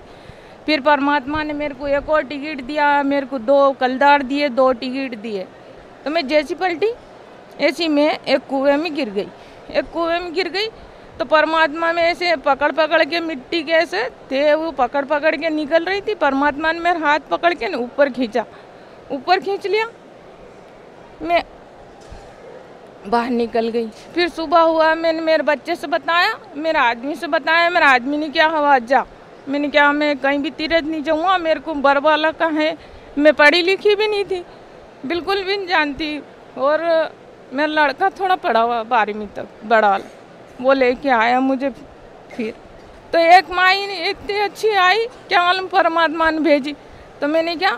फिर परमात्मा ने मेरे को एक और टिकट दिया, मेरे को 2 कलदार दिए, 2 टिकट दिए। तो मैं जैसी पलटी ऐसी मैं एक कुएं में गिर गई। तो परमात्मा में ऐसे पकड़ के मिट्टी के ऐसे थे, वो पकड़ के निकल रही थी। परमात्मा ने मेरा हाथ पकड़ के ऊपर खींच लिया, मैं बाहर निकल गई। फिर सुबह हुआ, मैंने मेरे बच्चे से बताया, मेरे आदमी से बताया। मेरा आदमी ने क्या हवा जा, मैंने क्या मैं कहीं भी तीरथ नहीं जाऊँगा, मेरे को बरवाला का है। मैं पढ़ी लिखी भी नहीं थी, बिल्कुल भी नहीं जानती। और मेरा लड़का थोड़ा पढ़ा हुआ 12वीं तक, बड़ा वाला, वो लेके आया मुझे। फिर तो एक माई इतनी अच्छी आई, क्या मालूम परमात्मा ने भेजी। तो मैंने क्या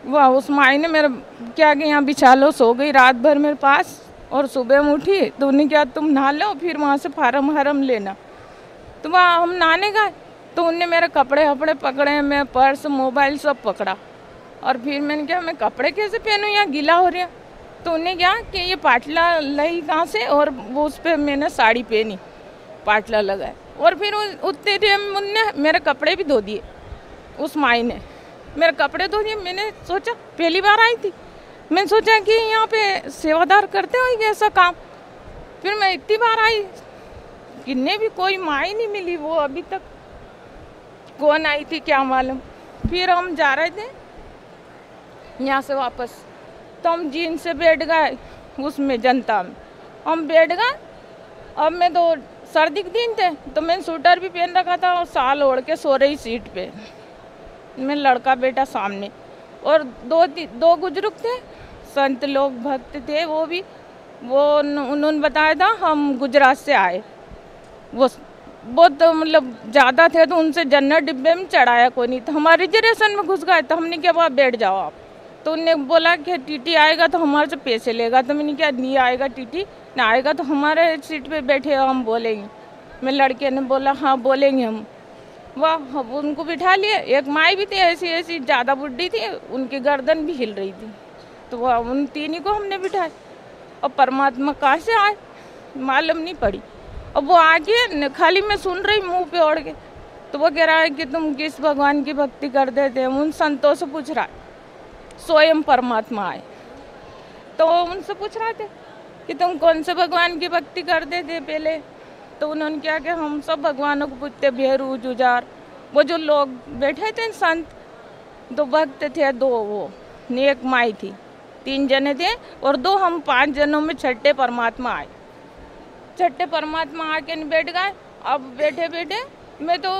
वाह, उस माई ने मेरा क्या कि यहाँ बिछा लो, सो गई रात भर मेरे पास। और सुबह में उठी तो उन्हें क्या तुम नहा लो, फिर वहाँ से फार्म लेना। तो वहाँ हम नहाने गए तो उनने मेरे कपड़े वपड़े पकड़े, मैं पर्स मोबाइल सब पकड़ा। और फिर मैंने क्या मैं कपड़े कैसे पहनूँ, यहाँ गीला हो रहा। तो उन्हें क्या कि ये पाटला लाई कहाँ से, और वो उस पर मैंने साड़ी पहनी, पाटला लगाए। और फिर उतने टाइम उनने मेरे कपड़े भी धो दिए, उस माई ने मेरे कपड़े धो दिए। मैंने सोचा, पहली बार आई थी, मैंने सोचा कि यहाँ पे सेवादार करते हो ऐसा काम। फिर मैं इतनी बार आई, किन्ने भी कोई माई नहीं मिली, वो अभी तक कौन आई थी क्या मालूम। फिर हम जा रहे थे यहाँ से वापस, तो हम जीन से बैठ गए उसमें जनता में, हम बैठ गए। अब मैं तो सर्दी के दिन थे तो मैंने स्वेटर भी पहन रखा था और साल ओढ़ के सो रही सीट पे, मैं लड़का बेटा सामने। और 2 बुजुर्ग थे, संत लोग भक्त थे, उन्होंने बताया था हम गुजरात से आए। वो बहुत मतलब ज़्यादा थे तो उनसे जनरल डिब्बे में चढ़ाया कोई नहीं, तो हमारे रिजर्वेशन में घुस गए। तो हमने क्या वहाँ बैठ जाओ आप, तो उनने बोला कि टीटी आएगा तो हमारे से पैसे लेगा। तो मैंने क्या नहीं आएगा टीटी, ना आएगा तो हमारे सीट पे बैठे हम बोलेंगे। मैं लड़के ने बोला हाँ बोलेंगे हम। वाह, उनको बिठा लिए। एक माई भी थी ऐसी ज़्यादा बुढ़ी थी, उनकी गर्दन भी हिल रही थी। तो वह उन तीनों को हमने बिठाया। और परमात्मा कहाँ से आए मालूम नहीं पड़ी। अब वो आगे खाली मैं सुन रही मुंह पे ओढ़ के, तो वो कह रहा है कि तुम किस भगवान की भक्ति करते थे। उन संतों से पूछ रहा है, स्वयं परमात्मा आए तो उनसे पूछ रहे थे कि तुम कौन से भगवान की भक्ति करते थे पहले। तो उन्होंने क्या कि हम सब भगवानों को पूछते, भेरू जुजार, वो जो लोग बैठे थे संत, 2 भक्त थे, 2 वो एक माई थी, 3 जने थे और 2 हम 5 जनों में छठे परमात्मा आए। छठे परमात्मा आके बैठ गए। अब बैठे बैठे मैं तो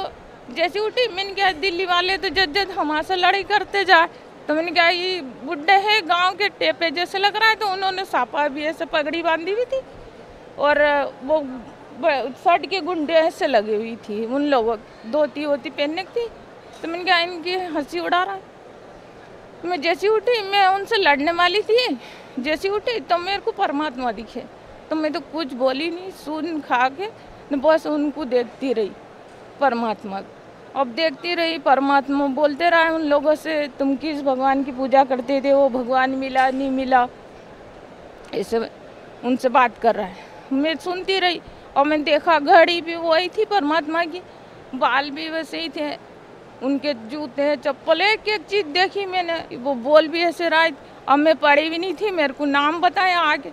जैसे उठी, मैंने क्या दिल्ली वाले तो जद हमारे लड़ाई करते जाए, तो मैंने कहा ये बुड्ढे है गांव के टेपे जैसे लग रहा है। तो उन्होंने सापा भी ऐसे पगड़ी बांधी हुई थी और वो शर्ट के गुंडे ऐसे लगे हुई थी, उन लोगों धोती वोती पहनने की थी। तो मैंने कहा इनकी हंसी उड़ा रहा है। मैं जैसी उठी, मैं उनसे लड़ने वाली थी, जैसी उठी तो मेरे को परमात्मा दिखे। तो मैं तो कुछ बोली नहीं, सुन खा के बस उनको देखती रही परमात्मा। अब देखती रही, परमात्मा बोलते रहे उन लोगों से, तुम किस भगवान की पूजा करते थे, वो भगवान मिला नहीं मिला, ऐसे उनसे बात कर रहा है। मैं सुनती रही और मैं देखा घड़ी भी वही थी परमात्मा की, बाल भी वैसे ही थे, उनके जूते चप्पल एक एक चीज़ देखी मैंने। वो बोल भी ऐसे रहा। अब मैं पढ़ी भी नहीं थी, मेरे को नाम बताया आके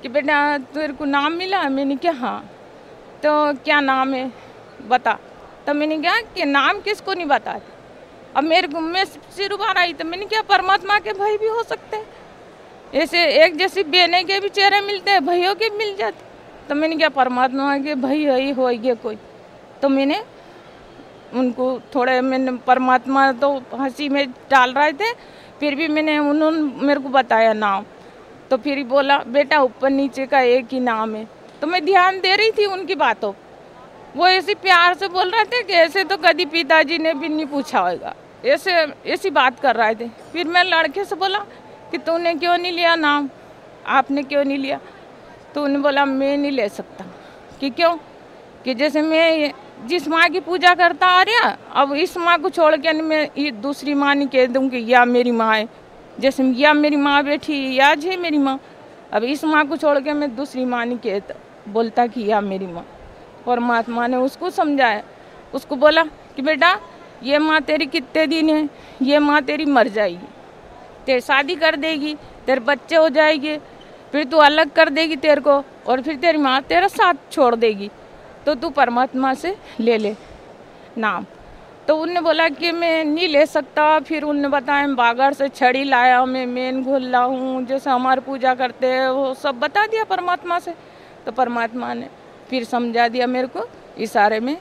कि बेटा तेरे को नाम मिला। मैंने कहा हाँ, तो क्या नाम है बता। तो मैंने कहा कि नाम किसको नहीं बताते। अब मेरे को मैं सिर उबार आई, तो मैंने क्या परमात्मा के भाई भी हो सकते हैं, ऐसे एक जैसी बहने के भी चेहरे मिलते हैं, भाइयों के मिल जाते। तो मैंने क्या परमात्मा के भाई है हो गए कोई। तो मैंने उनको थोड़े, मैंने परमात्मा तो हंसी में डाल रहे थे, फिर भी मैंने उन्होंने मेरे को बताया नाम। तो फिर बोला बेटा ऊपर नीचे का एक ही नाम है। तो मैं ध्यान दे रही थी उनकी बातों, वो ऐसे प्यार से बोल रहे थे कि ऐसे तो कभी पिताजी ने भी नहीं पूछा होगा, ऐसे ऐसी बात कर रहे थे। फिर मैं लड़के से बोला कि तूने क्यों नहीं लिया नाम, आपने क्यों नहीं लिया। तो उन्होंने बोला मैं नहीं ले सकता। कि क्यों? कि जैसे मैं जिस माँ की पूजा करता आ रहा, अब इस माँ को छोड़ के मैं ये दूसरी माँ नहीं कह दूँ कि या मेरी माँ है। जैसे या मेरी माँ बैठी या है मेरी माँ, अब इस माँ को छोड़ के मैं दूसरी माँ नहीं कहता, बोलता कि या मेरी माँ। परमात्मा ने उसको समझाया, उसको बोला कि बेटा ये माँ तेरी कितने दिन है, ये माँ तेरी मर जाएगी, तेरी शादी कर देगी, तेरे बच्चे हो जाएंगे, फिर तू अलग कर देगी तेरे को, और फिर तेरी माँ तेरा साथ छोड़ देगी। तो तू परमात्मा से ले ले नाम। तो उनने बोला कि मैं नहीं ले सकता। फिर उनने बताया बागर से छड़ी लाया, मैं मेन घोल हूँ, जैसे हमारी पूजा करते हैं वो सब बता दिया परमात्मा से। तो परमात्मा ने फिर समझा दिया मेरे को इशारे में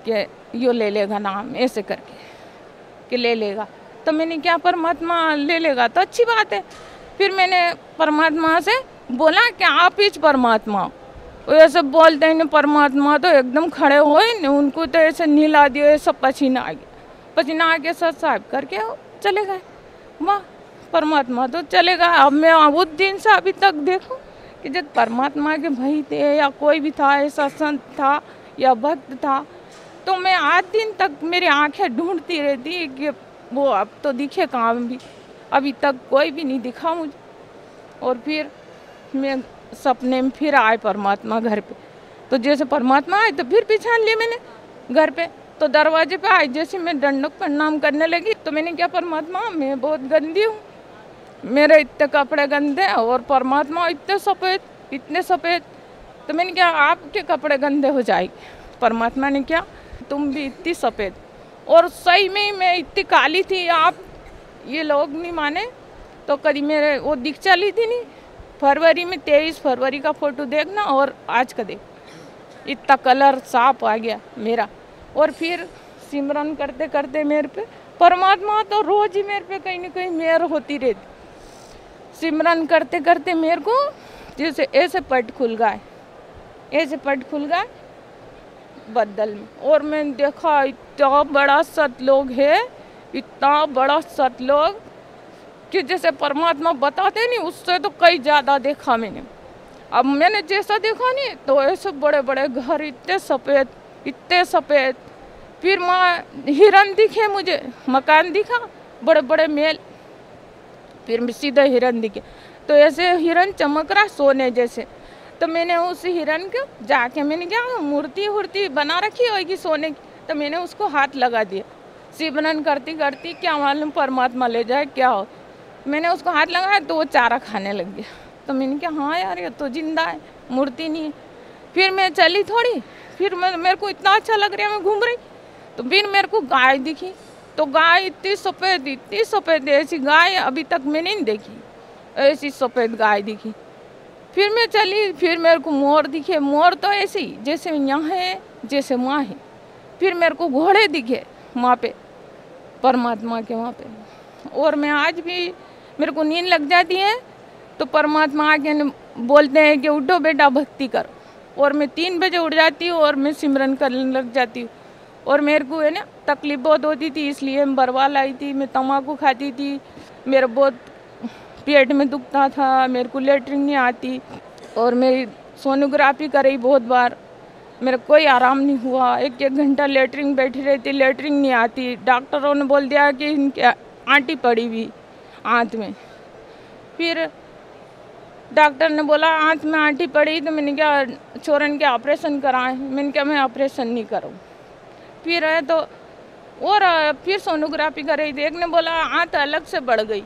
कि यो ले लेगा नाम, ऐसे करके कि ले लेगा। तो मैंने क्या परमात्मा ले लेगा तो अच्छी बात है। फिर मैंने परमात्मा से बोला कि आप ही परमात्मा। वो ऐसे बोलते हैं परमात्मा तो एकदम खड़े हुए न, उनको तो ऐसे नीला दिया, ऐसा पसीना आ गया, पसीना आके सब साफ करके चले गए। वाह, परमात्मा तो चले गए। अब मैं उस दिन से अभी तक देखूं कि जब परमात्मा के भाई थे या कोई भी था, ऐसा संत था या भक्त था, तो मैं आज दिन तक मेरी आंखें ढूंढती रहती कि वो अब तो दिखे कहाँ भी। अभी तक कोई भी नहीं दिखा मुझे। और फिर मैं सपने में फिर आए परमात्मा घर पे। तो जैसे परमात्मा आए तो फिर पहचान लिए मैंने घर पे। तो दरवाजे पे आए, जैसे मैं दंडक प्रणाम करने लगी तो मैंने क्या परमात्मा मैं बहुत गंदी हूँ, मेरे इतने कपड़े गंदे और परमात्मा इतने सफ़ेद। तो मैंने क्या आपके कपड़े गंदे हो जाएंगे। परमात्मा ने क्या तुम भी इतनी सफ़ेद, और सही में मैं इतनी काली थी, आप ये लोग नहीं माने तो कभी मेरे वो दिख चली थी नहीं। फरवरी में 23 फरवरी का फ़ोटो देखना और आज का देख, इतना कलर साफ आ गया मेरा। और फिर सिमरन करते करते मेरे पे परमात्मा तो रोज ही मेरे पे कहीं ना कहीं मेहर होती रहती। सिमरन करते करते मेरे को जैसे ऐसे पट खुल गए बदल में, और मैंने देखा इतना बड़ा सतलोक है, इतना बड़ा सतलोक कि जैसे परमात्मा बताते नहीं उससे तो कई ज़्यादा देखा मैंने। अब मैंने जैसा देखा नहीं तो ऐसे बड़े बड़े घर इतने सफ़ेद। फिर वहाँ हिरन दिखे मुझे, मकान दिखा, बड़े बड़े महल, फिर सीधे हिरन दिखे। तो ऐसे हिरन चमक रहा सोने जैसे। तो मैंने उस हिरन को जाके मैंने क्या मूर्ति बना रखी होगी सोने की, तो मैंने उसको हाथ लगा दिया। सिमरन करती करती क्या मालूम परमात्मा ले जाए क्या हो, मैंने उसको हाथ लगाया तो वो चारा खाने लग गया। तो मैंने कहा हाँ यार ये तो जिंदा है, मूर्ति नहीं है। फिर मैं चली थोड़ी, फिर मेरे को इतना अच्छा लग रहा है, मैं घूम रही तो फिर मेरे को गाय दिखी। तो गाय इतनी सफ़ेद ऐसी गाय अभी तक मैंने नहीं देखी, ऐसी सफ़ेद गाय दिखी। फिर मैं चली, फिर मेरे को मोर दिखे, मोर तो ऐसे ही जैसे यहाँ है जैसे वहाँ है। फिर मेरे को घोड़े दिखे वहाँ पे परमात्मा के वहाँ पे। और मैं आज भी मेरे को नींद लग जाती है तो परमात्मा आके बोलते हैं कि उठो बेटा भक्ति कर, और मैं 3 बजे उठ जाती हूँ और मैं सिमरन करने लग जाती हूँ। और मेरे को है ना तकलीफ बहुत होती थी, इसलिए मैं बरवाल आई थी, मैं तम्बाकू खाती थी, मेरा बहुत पेट में दुखता था, मेरे को लेटरिन नहीं आती, और मेरी सोनोग्राफी कराई बहुत बार, मेरा कोई आराम नहीं हुआ। 1-1 घंटा लेटरिन बैठी रहती, लेटरिन नहीं आती। डॉक्टरों ने बोल दिया कि इनके आंटी पड़ी हुई आंत में। फिर डॉक्टर ने बोला आंत में आंटी पड़ी, तो मैंने क्या छोरन के ऑपरेशन कराएं, मैंने क्या मैं ऑपरेशन नहीं करूँ। फिर है तो और फिर सोनोग्राफी कराई थी, एक ने बोला आंत अलग से बढ़ गई।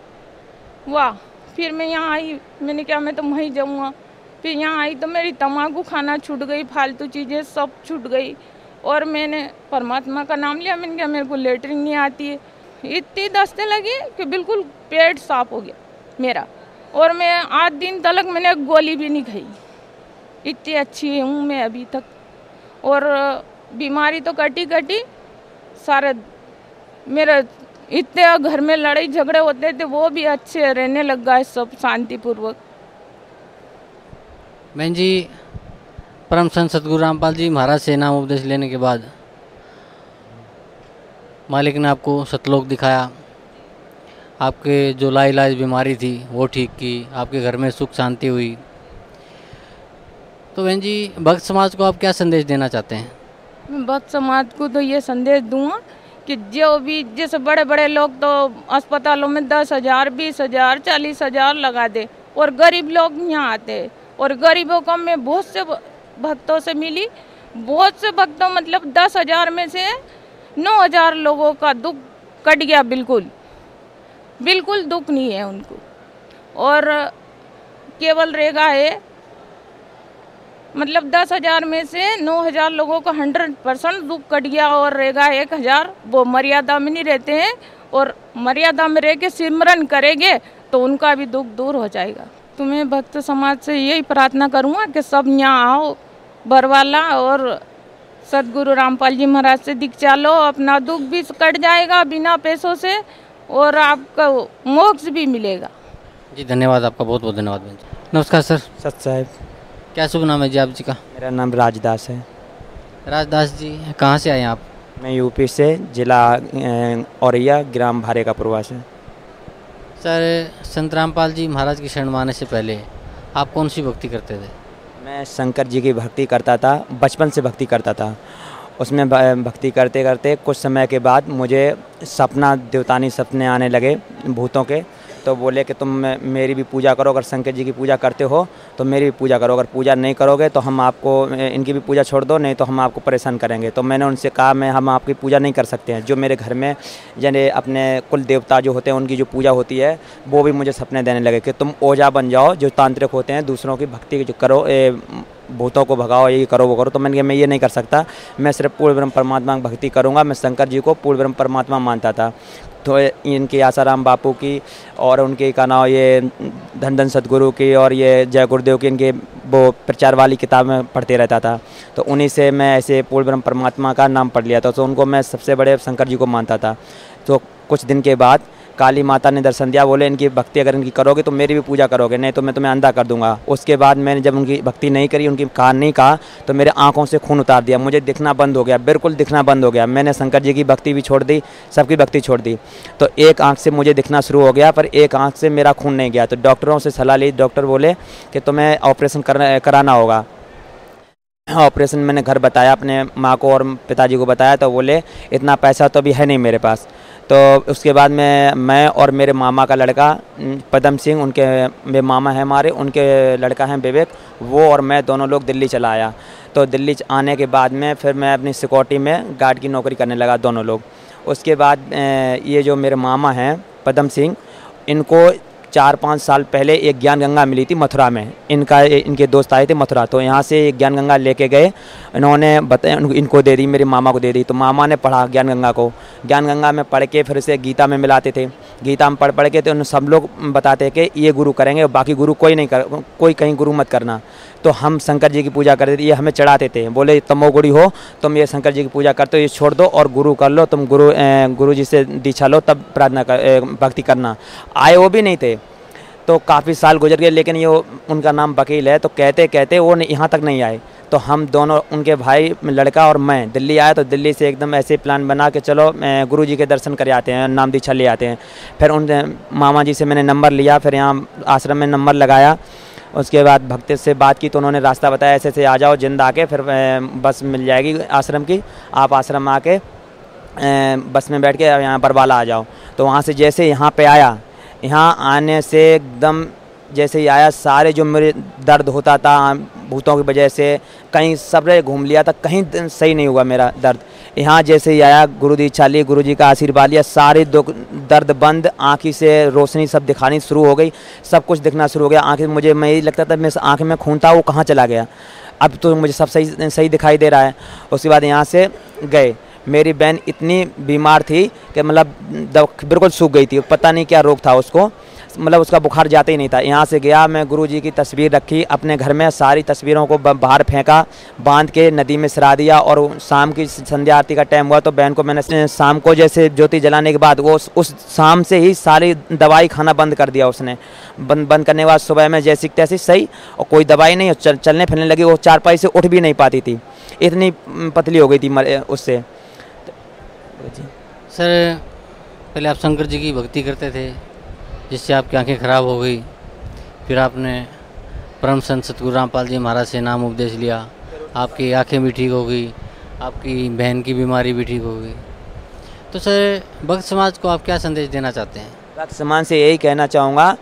वाह, फिर मैं यहाँ आई, मैंने क्या मैं तो वहीं जाऊँगा। फिर यहाँ आई तो मेरी तम्बाकू खाना छूट गई, फालतू चीज़ें सब छूट गई, और मैंने परमात्मा का नाम लिया। मैंने कहा मेरे को लेटरिन नहीं आती है, इतनी दस्ते लगी कि बिल्कुल पेट साफ हो गया मेरा। और मैं 8 दिन तक मैंने गोली भी नहीं खाई, इतनी अच्छी हूँ मैं अभी तक। और बीमारी तो कटी सारे मेरे इतने घर में लड़ाई झगड़े होते थे वो भी अच्छे रहने लग गए, सब शांतिपूर्वक। बहन जी, परम संत सतगुरु रामपाल जी महाराज से नाम उपदेश लेने के बाद मालिक ने आपको सतलोक दिखाया, आपके जो लाइलाज बीमारी थी वो ठीक की, आपके घर में सुख शांति हुई। तो बहन जी, भक्त समाज को आप क्या संदेश देना चाहते हैं? मैं भक्त समाज को तो ये संदेश दूंगा कि जो भी जैसे बड़े बड़े लोग तो अस्पतालों में 10,000, 20,000, 40,000 लगा दे, और गरीब लोग यहाँ आते हैं। और गरीबों को मैं बहुत से भक्तों से मिली, बहुत से भक्तों मतलब 10,000 में से 9,000 लोगों का दुख कट गया, बिल्कुल दुख नहीं है उनको। और केवल रेगा है मतलब 10,000 में से 9,000 लोगों का 100% दुख कट गया, और रहेगा 1,000 वो मर्यादा में नहीं रहते हैं, और मर्यादा में रह के सिमरन करेंगे तो उनका भी दुख दूर हो जाएगा। तो मैं भक्त समाज से यही प्रार्थना करूँगा कि सब यहाँ आओ बरवाला, और सतगुरु रामपाल जी महाराज से दीक्षा लो, अपना दुख भी कट जाएगा बिना पैसों से, और आपका मोक्ष भी मिलेगा। जी धन्यवाद, आपका बहुत बहुत धन्यवाद बहन जी। नमस्कार सर। सत साहब। क्या शुभ नाम है जी आप जी का? मेरा नाम राजदास है। राजदास जी, कहाँ से आए हैं आप? मैं यूपी से, जिला औरैया, ग्राम भारे का पूर्वा से। सर, संत रामपाल जी महाराज की शरण में आने से पहले आप कौन सी भक्ति करते थे? मैं शंकर जी की भक्ति करता था, बचपन से भक्ति करता था। उसमें भक्ति करते करते कुछ समय के बाद मुझे देवतानी सपने आने लगे भूतों के। तो बोले कि तुम मेरी भी पूजा करो, अगर शंकर जी की पूजा करते हो तो मेरी भी पूजा करो, अगर पूजा नहीं करोगे तो हम आपको इनकी भी पूजा छोड़ दो, नहीं तो हम आपको परेशान करेंगे। तो मैंने उनसे कहा हम आपकी पूजा नहीं कर सकते हैं। जो मेरे घर में यानी अपने कुल देवता जो होते हैं उनकी जो पूजा होती है वो भी मुझे सपने देने लगे कि तुम ओझा बन जाओ, जो तांत्रिक होते हैं, दूसरों की भक्ति जो करो, भूतों को भगाओ, ये करो वो करो। तो मैंने कहा मैं ये नहीं कर सकता, मैं सिर्फ पूर्ण ब्रह्म परमात्मा की भक्ति करूँगा। मैं शंकर जी को पूर्ण ब्रह्म परमात्मा मानता था। तो इनकी आसाराम बापू की और उनके का नाम ये धन सतगुरु की और ये जय गुरुदेव की, इनके वो प्रचार वाली किताबें पढ़ते रहता था। तो उन्हीं से मैं ऐसे पूर्ण ब्रह्म परमात्मा का नाम पढ़ लिया था। तो उनको मैं सबसे बड़े शंकर जी को मानता था। तो कुछ दिन के बाद काली माता ने दर्शन दिया, बोले इनकी भक्ति अगर इनकी करोगे तो मेरी भी पूजा करोगे, नहीं तो मैं तुम्हें अंधा कर दूंगा। उसके बाद मैंने जब उनकी भक्ति नहीं करी, उनकी कान नहीं कहा, तो मेरे आंखों से खून उतार दिया, मुझे दिखना बंद हो गया, बिल्कुल दिखना बंद हो गया। मैंने शंकर जी की भक्ति भी छोड़ दी, सबकी भक्ति छोड़ दी। तो एक आंख से मुझे दिखना शुरू हो गया, पर एक आंख से मेरा खून नहीं गया। तो डॉक्टरों से सलाह ली, डॉक्टर बोले कि तुम्हें ऑपरेशन कराना होगा। ऑपरेशन मैंने घर बताया, अपने माँ को और पिताजी को बताया, तो बोले इतना पैसा तो अभी है नहीं मेरे पास। तो उसके बाद मैं और मेरे मामा का लड़का पदम सिंह, उनके मेरे मामा हैं हमारे, उनके लड़का हैं विवेक, वो और मैं दोनों लोग दिल्ली चला आया। तो दिल्ली आने के बाद में फिर मैं अपनी सिक्योरिटी में गार्ड की नौकरी करने लगा दोनों लोग। उसके बाद ये जो मेरे मामा हैं पदम सिंह, इनको 4-5 साल पहले एक ज्ञान गंगा मिली थी मथुरा में। इनके दोस्त आए थे मथुरा, तो यहाँ से एक ज्ञान गंगा लेके गए, इन्होंने बताया, इनको दे दी, मेरे मामा को दे दी। तो मामा ने पढ़ा ज्ञान गंगा को, ज्ञान गंगा में पढ़ के फिर से गीता में मिलाते थे। गीता में पढ़ के तो उन सब लोग बताते कि ये गुरु करेंगे, बाकी गुरु कोई कहीं गुरु मत करना। तो हम शंकर जी की पूजा करते थे, ये हमें चढ़ाते थे, बोले तमोगुड़ी हो तुम, ये शंकर जी की पूजा करते हो, ये छोड़ दो और गुरु कर लो, तुम गुरु जी से दीक्षा लो, तब प्रार्थना भक्ति करना। आए वो भी नहीं थे, तो काफ़ी साल गुजर गए, लेकिन ये उनका नाम वकील है, तो कहते कहते वो यहाँ तक नहीं आए। तो हम दोनों, उनके भाई लड़का और मैं दिल्ली आए। तो दिल्ली से एकदम ऐसे प्लान बना के चलो गुरु जी के दर्शन कर आते हैं, नाम दीक्षा ले आते हैं। फिर उन मामा जी से मैंने नंबर लिया, फिर यहाँ आश्रम में नंबर लगाया। उसके बाद भक्त से बात की तो उन्होंने रास्ता बताया, ऐसे से आ जाओ जिंद आके, फिर बस मिल जाएगी आश्रम की, आप आश्रम में आके बस में बैठ के यहाँ बरवाला आ जाओ। तो वहाँ से जैसे यहाँ पे आया, यहाँ आने से एकदम जैसे ही आया, सारे जो मेरे दर्द होता था भूतों की वजह से, कहीं सब घूम लिया था, कहीं सही नहीं हुआ मेरा दर्द। यहाँ जैसे ही आया, गुरु दीक्षा ली, गुरु जी का आशीर्वाद लिया, सारे दर्द बंद, आँखी से रोशनी सब दिखानी शुरू हो गई, सब कुछ दिखना शुरू हो गया। आँखें मैं यही लगता था मेरे आँख में खून था वो कहाँ चला गया, अब तो मुझे सब सही दिखाई दे रहा है। उसके बाद यहाँ से गए, मेरी बहन इतनी बीमार थी कि मतलब बिल्कुल सूख गई थी, पता नहीं क्या रोग था उसको, मतलब उसका बुखार जाता ही नहीं था। यहाँ से गया मैं, गुरु जी की तस्वीर रखी अपने घर में, सारी तस्वीरों को बाहर फेंका, बांध के नदी में सरा दिया। और शाम की संध्या आरती का टाइम हुआ तो बहन को मैंने शाम को जैसे ज्योति जलाने के बाद वो उस शाम से ही सारी दवाई खाना बंद कर दिया उसने। बंद करने के बाद सुबह में जैसी तैसी सही, और कोई दवाई नहीं, चलने फिरने लगी। वो चारपाई से उठ भी नहीं पाती थी, इतनी पतली हो गई थी उससे। सर, पहले आप शंकर जी की भक्ति करते थे, जिससे आपकी आंखें खराब हो गई, फिर आपने परम संत सतगुरु रामपाल जी महाराज से नाम उपदेश लिया, आपकी आंखें भी ठीक हो गई, आपकी बहन की बीमारी भी ठीक हो गई। तो सर, भक्त समाज को आप क्या संदेश देना चाहते हैं? भक्त समाज से यही कहना चाहूँगा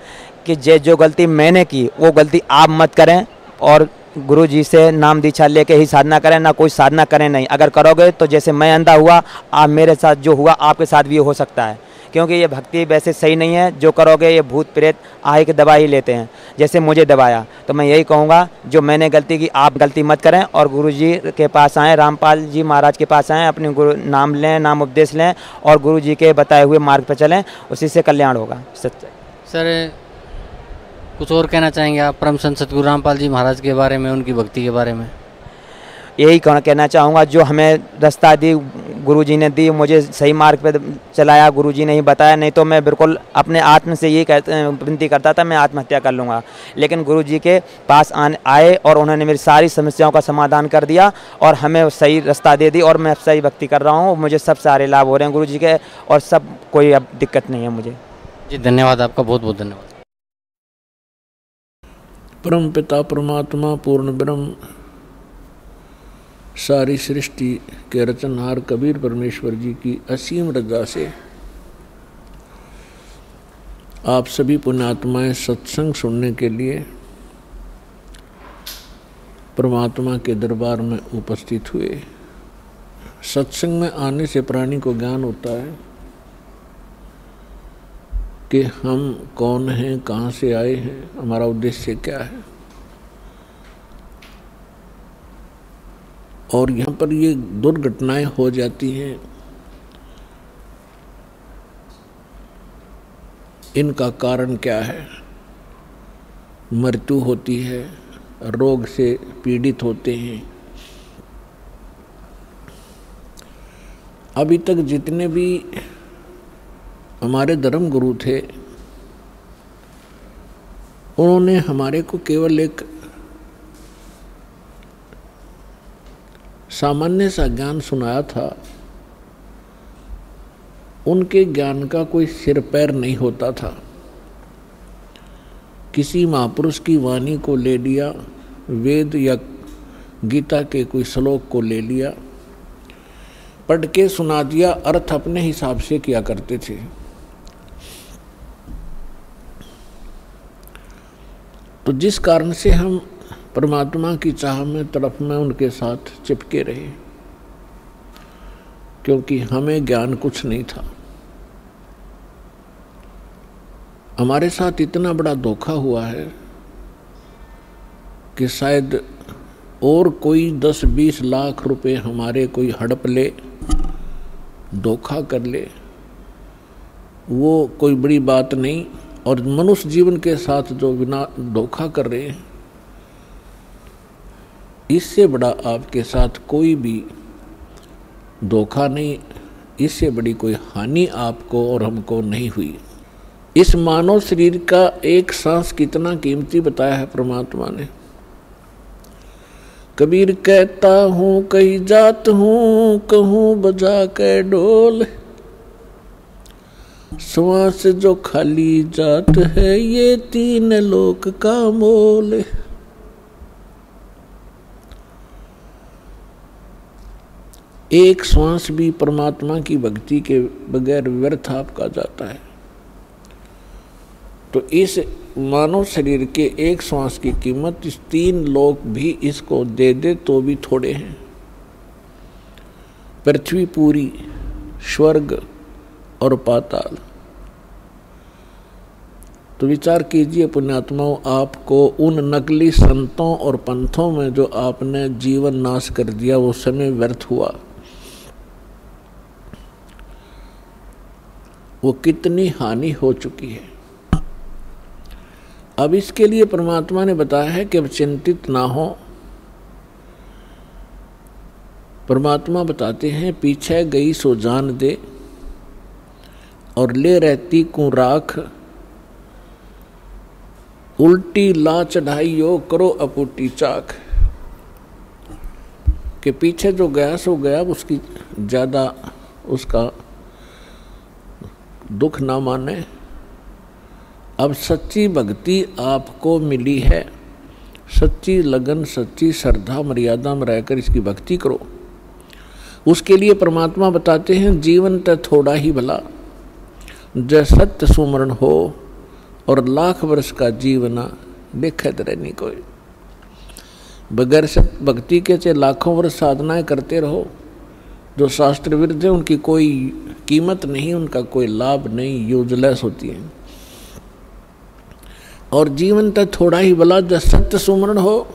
कि जो गलती मैंने की वो गलती आप मत करें, और गुरु जी से नाम दीक्षा लेके ही साधना करें, ना कोई साधना करें नहीं। अगर करोगे तो जैसे मैं अंधा हुआ, आप मेरे साथ जो हुआ आपके साथ भी हो सकता है, क्योंकि ये भक्ति वैसे सही नहीं है। जो करोगे ये भूत प्रेत आए के दबा ही लेते हैं, जैसे मुझे दबाया। तो मैं यही कहूँगा, जो मैंने गलती की आप गलती मत करें, और गुरु जी के पास आएँ, रामपाल जी महाराज के पास आएँ, अपने गुरु नाम लें, नाम उपदेश लें, और गुरु जी के बताए हुए मार्ग पर चलें, उसी से कल्याण होगा। सर, कुछ और कहना चाहेंगे आप परम संत सतगुरु रामपाल जी महाराज के बारे में, उनकी भक्ति के बारे में? यही कहना चाहूँगा, जो हमें रास्ता दी गुरु जी ने दी, मुझे सही मार्ग पे चलाया, गुरु जी ने ही बताया, नहीं तो मैं बिल्कुल अपने आत्म से ये विनती करता था मैं आत्महत्या कर लूँगा। लेकिन गुरु जी के पास आए और उन्होंने मेरी सारी समस्याओं का समाधान कर दिया और हमें सही रास्ता दे दी, और मैं सही भक्ति कर रहा हूँ। मुझे सब सारे लाभ हो रहे हैं गुरु जी के, और सब कोई अब दिक्कत नहीं है मुझे। जी धन्यवाद, आपका बहुत बहुत धन्यवाद। परम पिता परमात्मा पूर्ण ब्रह्म सारी सृष्टि के रचनहार कबीर परमेश्वर जी की असीम रजा से आप सभी पुण्यात्माएं सत्संग सुनने के लिए परमात्मा के दरबार में उपस्थित हुए। सत्संग में आने से प्राणी को ज्ञान होता है कि हम कौन हैं, कहाँ से आए हैं, हमारा उद्देश्य क्या है। और यहाँ पर ये दुर्घटनाएं हो जाती हैं, इनका कारण क्या है? मृत्यु होती है, रोग से पीड़ित होते हैं। अभी तक जितने भी हमारे धर्म गुरु थे, उन्होंने हमारे को केवल एक सामान्य सा ज्ञान सुनाया था। उनके ज्ञान का कोई सिर पैर नहीं होता था। किसी महापुरुष की वाणी को ले लिया, वेद या गीता के कोई श्लोक को ले लिया, पढ़ के सुना दिया, अर्थ अपने हिसाब से किया करते थे। तो जिस कारण से हम परमात्मा की चाह में तरफ में उनके साथ चिपके रहे, क्योंकि हमें ज्ञान कुछ नहीं था। हमारे साथ इतना बड़ा धोखा हुआ है कि शायद और कोई 10-20 लाख रुपए हमारे कोई हड़प ले, धोखा कर ले, वो कोई बड़ी बात नहीं। और मनुष्य जीवन के साथ जो बिना धोखा कर रहे हैं, इससे बड़ा आपके साथ कोई भी धोखा नहीं, इससे बड़ी कोई हानि आपको और हमको नहीं हुई। इस मानव शरीर का एक सांस कितना कीमती बताया है परमात्मा ने। कबीर कहता हूँ कहीं जात हूँ, कहूँ बजा के ढोल, श्वास जो खाली जात है, ये 3 लोक का मोल। एक श्वास भी परमात्मा की भक्ति के बगैर व्यर्थ आपका जाता है। तो इस मानव शरीर के एक श्वास की कीमत इस 3 लोक भी इसको दे दे तो भी थोड़े हैं। पृथ्वी पूरी, स्वर्ग और पाताल। तो विचार कीजिए पुण्यात्माओं, आपको उन नकली संतों और पंथों में जो आपने जीवन नाश कर दिया, वो समय व्यर्थ हुआ। वो कितनी हानि हो चुकी है। अब इसके लिए परमात्मा ने बताया है कि अब चिंतित ना हो। परमात्मा बताते हैं, पीछे गई सो जान दे, और ले रहती को राख, उल्टी ला चढ़ाइयो करो अपुटी चाक। के पीछे जो गया सो गया, उसकी ज्यादा उसका दुख ना माने। अब सच्ची भक्ति आपको मिली है, सच्ची लगन, सच्ची श्रद्धा मर्यादा में रहकर इसकी भक्ति करो। उसके लिए परमात्मा बताते हैं, जीवन तो थोड़ा ही भला, जय सत्य सुमरण हो, और लाख वर्ष का जीवना देखत रहनी कोई। बगैर सत्य भक्ति के चाहे लाखों वर्ष साधनाएं करते रहो, जो शास्त्र विरुद्ध है उनकी कोई कीमत नहीं, उनका कोई लाभ नहीं, यूजलेस होती है। और जीवन तो थोड़ा ही भला, जब सत्य सुमरण हो,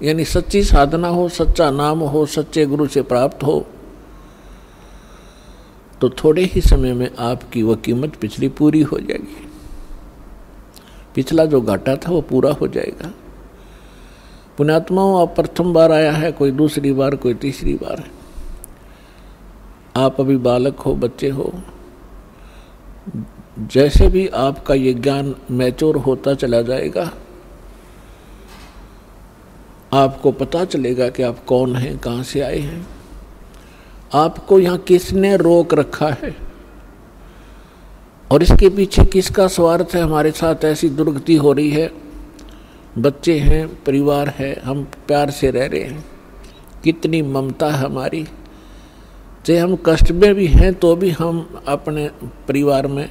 यानी सच्ची साधना हो, सच्चा नाम हो, सच्चे गुरु से प्राप्त हो, तो थोड़े ही समय में आपकी वह कीमत पिछली पूरी हो जाएगी। पिछला जो घाटा था वो पूरा हो जाएगा। पुण्यात्माओं, आप प्रथम बार आया है, कोई दूसरी बार, कोई तीसरी बार है। आप अभी बालक हो, बच्चे हो, जैसे भी आपका ये ज्ञान मैच्योर होता चला जाएगा, आपको पता चलेगा कि आप कौन हैं, कहाँ से आए हैं, आपको यहाँ किसने रोक रखा है, और इसके पीछे किसका स्वार्थ है। हमारे साथ ऐसी दुर्गति हो रही है, बच्चे हैं, परिवार है, हम प्यार से रह रहे हैं, कितनी ममता है हमारी। चाहे हम कष्ट में भी हैं तो भी हम अपने परिवार में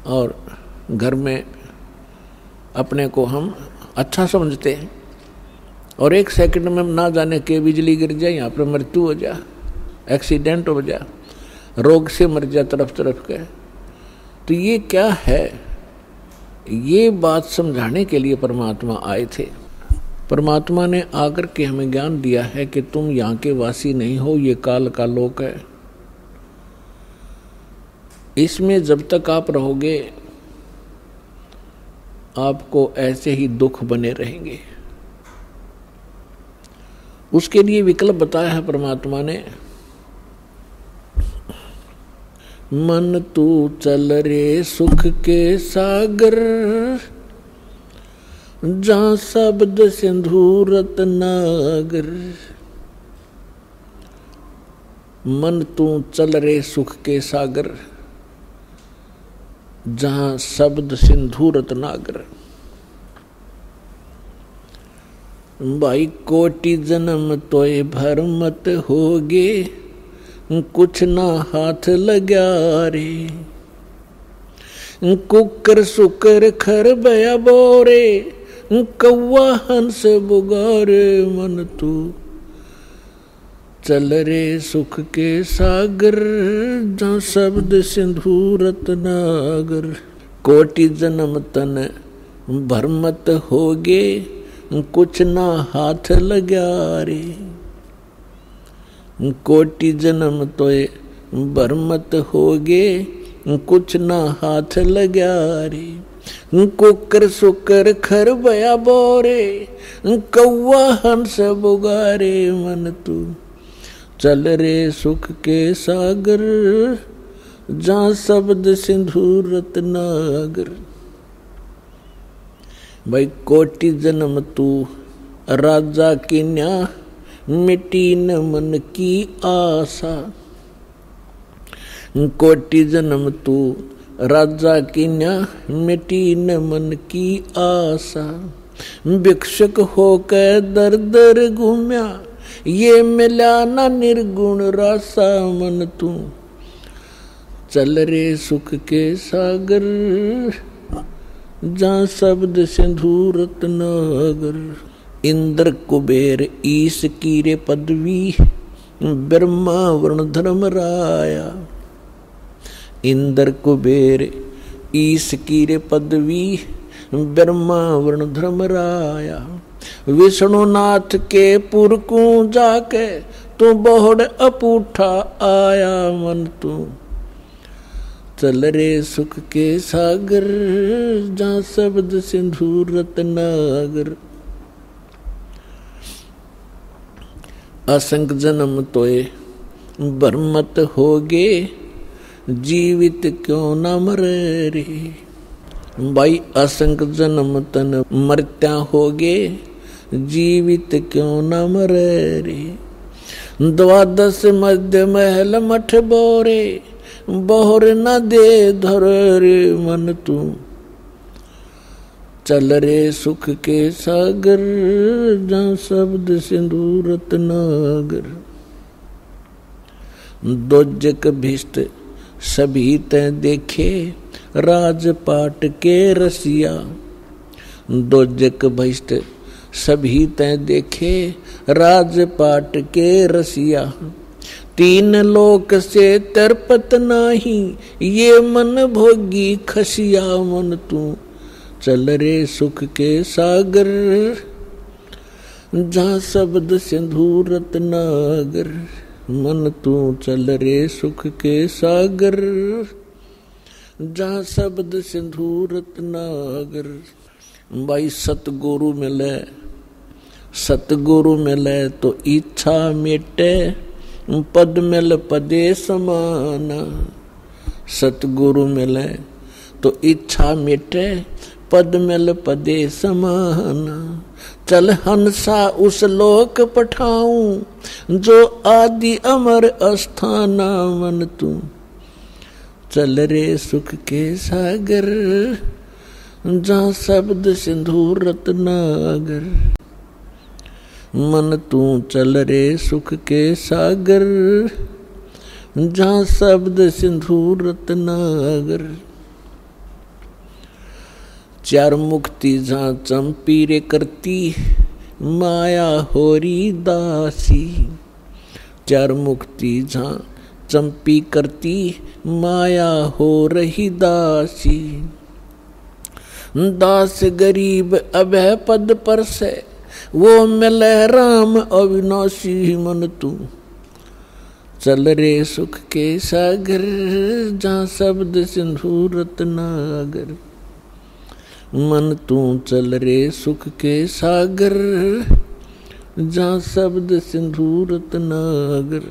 और घर में अपने को हम अच्छा समझते हैं, और एक सेकंड में ना जाने के बिजली गिर जाए, यहाँ पर मृत्यु हो जाए, एक्सीडेंट हो जाए, रोग से मर जाए तरफ तरफ के। तो ये क्या है, ये बात समझाने के लिए परमात्मा आए थे। परमात्मा ने आकर के हमें ज्ञान दिया है कि तुम यहाँ के वासी नहीं हो, ये काल का लोक है। इसमें जब तक आप रहोगे, आपको ऐसे ही दुख बने रहेंगे। उसके लिए विकल्प बताया है परमात्मा ने, मन तू चल रे सुख के सागर, जहाँ शब्द सिंधु रत्नागर। मन तू चल रे सुख के सागर, जहाँ शब्द सिंधु रत्नागर। भाई कोटि जन्म तोय भर मत होगे, कुछ ना हाथ लग्या रे। कुकर सुकर खर बया बोरे, कौवा हंस बुगारे मन तू। चल रे सुख के सागर, जहाँ शब्द सिंधु रत्नागर। कोटि जन्म तन भरमत होगे, कुछ ना हाथ लग्या रे। कोटि जन्म तोय भरमत होगे, कुछ ना हाथ लग्या रे। कुकर सुकर खर बया बोरे, कौवा हंस बुगारे मन तू। चल रे सुख के सागर, जहाँ शब्द सिंधु रत्नागर। भाई कोटि जन्म तू राजा की न्या, मिटी न मन की आशा। कोटि जन्म तू राजा की न्या, मिटी न मन की आशा। भिक्षुक होकर दर दर घूम्या, ये मिला ना निर्गुण रासा मन तू। चल रे सुख के सागर, जहाँ शब्द सिंधु रत्नागर। इंद्र कुबेर ईश कीरे पदवी, ब्रह्मा वरुण धर्म राया। इंद्र कुबेर ईश कीरे पदवी, ब्रह्मा वरुण धर्म राया। विष्णुनाथ के पुरकू जाके, तू बहुड़ अपूठा आया मन तू। चल रे सुख के सागर, जहाँ शब्द सिंधु रत्नागर। असंख्य जन्म तोय भरमत होगे, जीवित क्यों न मरे रे। भाई असंख्य जन्म तन मरत्या होगे, जीवित क्यों न मरे रे। द्वादश मध्य महल मठ बोरे, बहुर न दे धर रे मन तू। चल रे सुख के सागर, जहाँ शब्द सिंधु रत्नागर। दोजक भिष्ट सभी तय देखे, राजपाट के रसिया। दोजक भिष्ट सभी तय देखे, राजपाट के रसिया। तीन लोक से तरपत नाही, ये मन भोगी खसिया मन तू। चल रे सुख के सागर, जहाँ शब्द सिंधु रत्नागर। मन तू चल रे सुख के सागर, जहाँ शब्द सिंधु रत्नागर। भाई सतगुरु मिले, सतगुरु मिले तो इच्छा मिटे, पद मिल पदे समाना। सतगुरु मिले तो इच्छा मिटे, पद मिल पदे समाना। चल हंसा उस लोक पठाऊं, जो आदि अमर अस्थाना मन तू। चल रे सुख के सागर, जहाँ शब्द सिंधु रत्नागर। मन तू चल रे सुख के सागर, जहाँ शब्द सिंधु रत्नागर। चार मुक्ति जहाँ चंपी रे करती, माया होरी दासी। चार मुक्ति जहाँ चंपी करती, माया हो रही दासी। दास गरीब अभय पद पर से, वो मिले राम अविनाशी मन तू। चल रे सुख के सागर, जहाँ शब्द सिंधु रत्नागर। मन तू चल रे सुख के सागर, जहाँ शब्द सिंधु रत्नागर।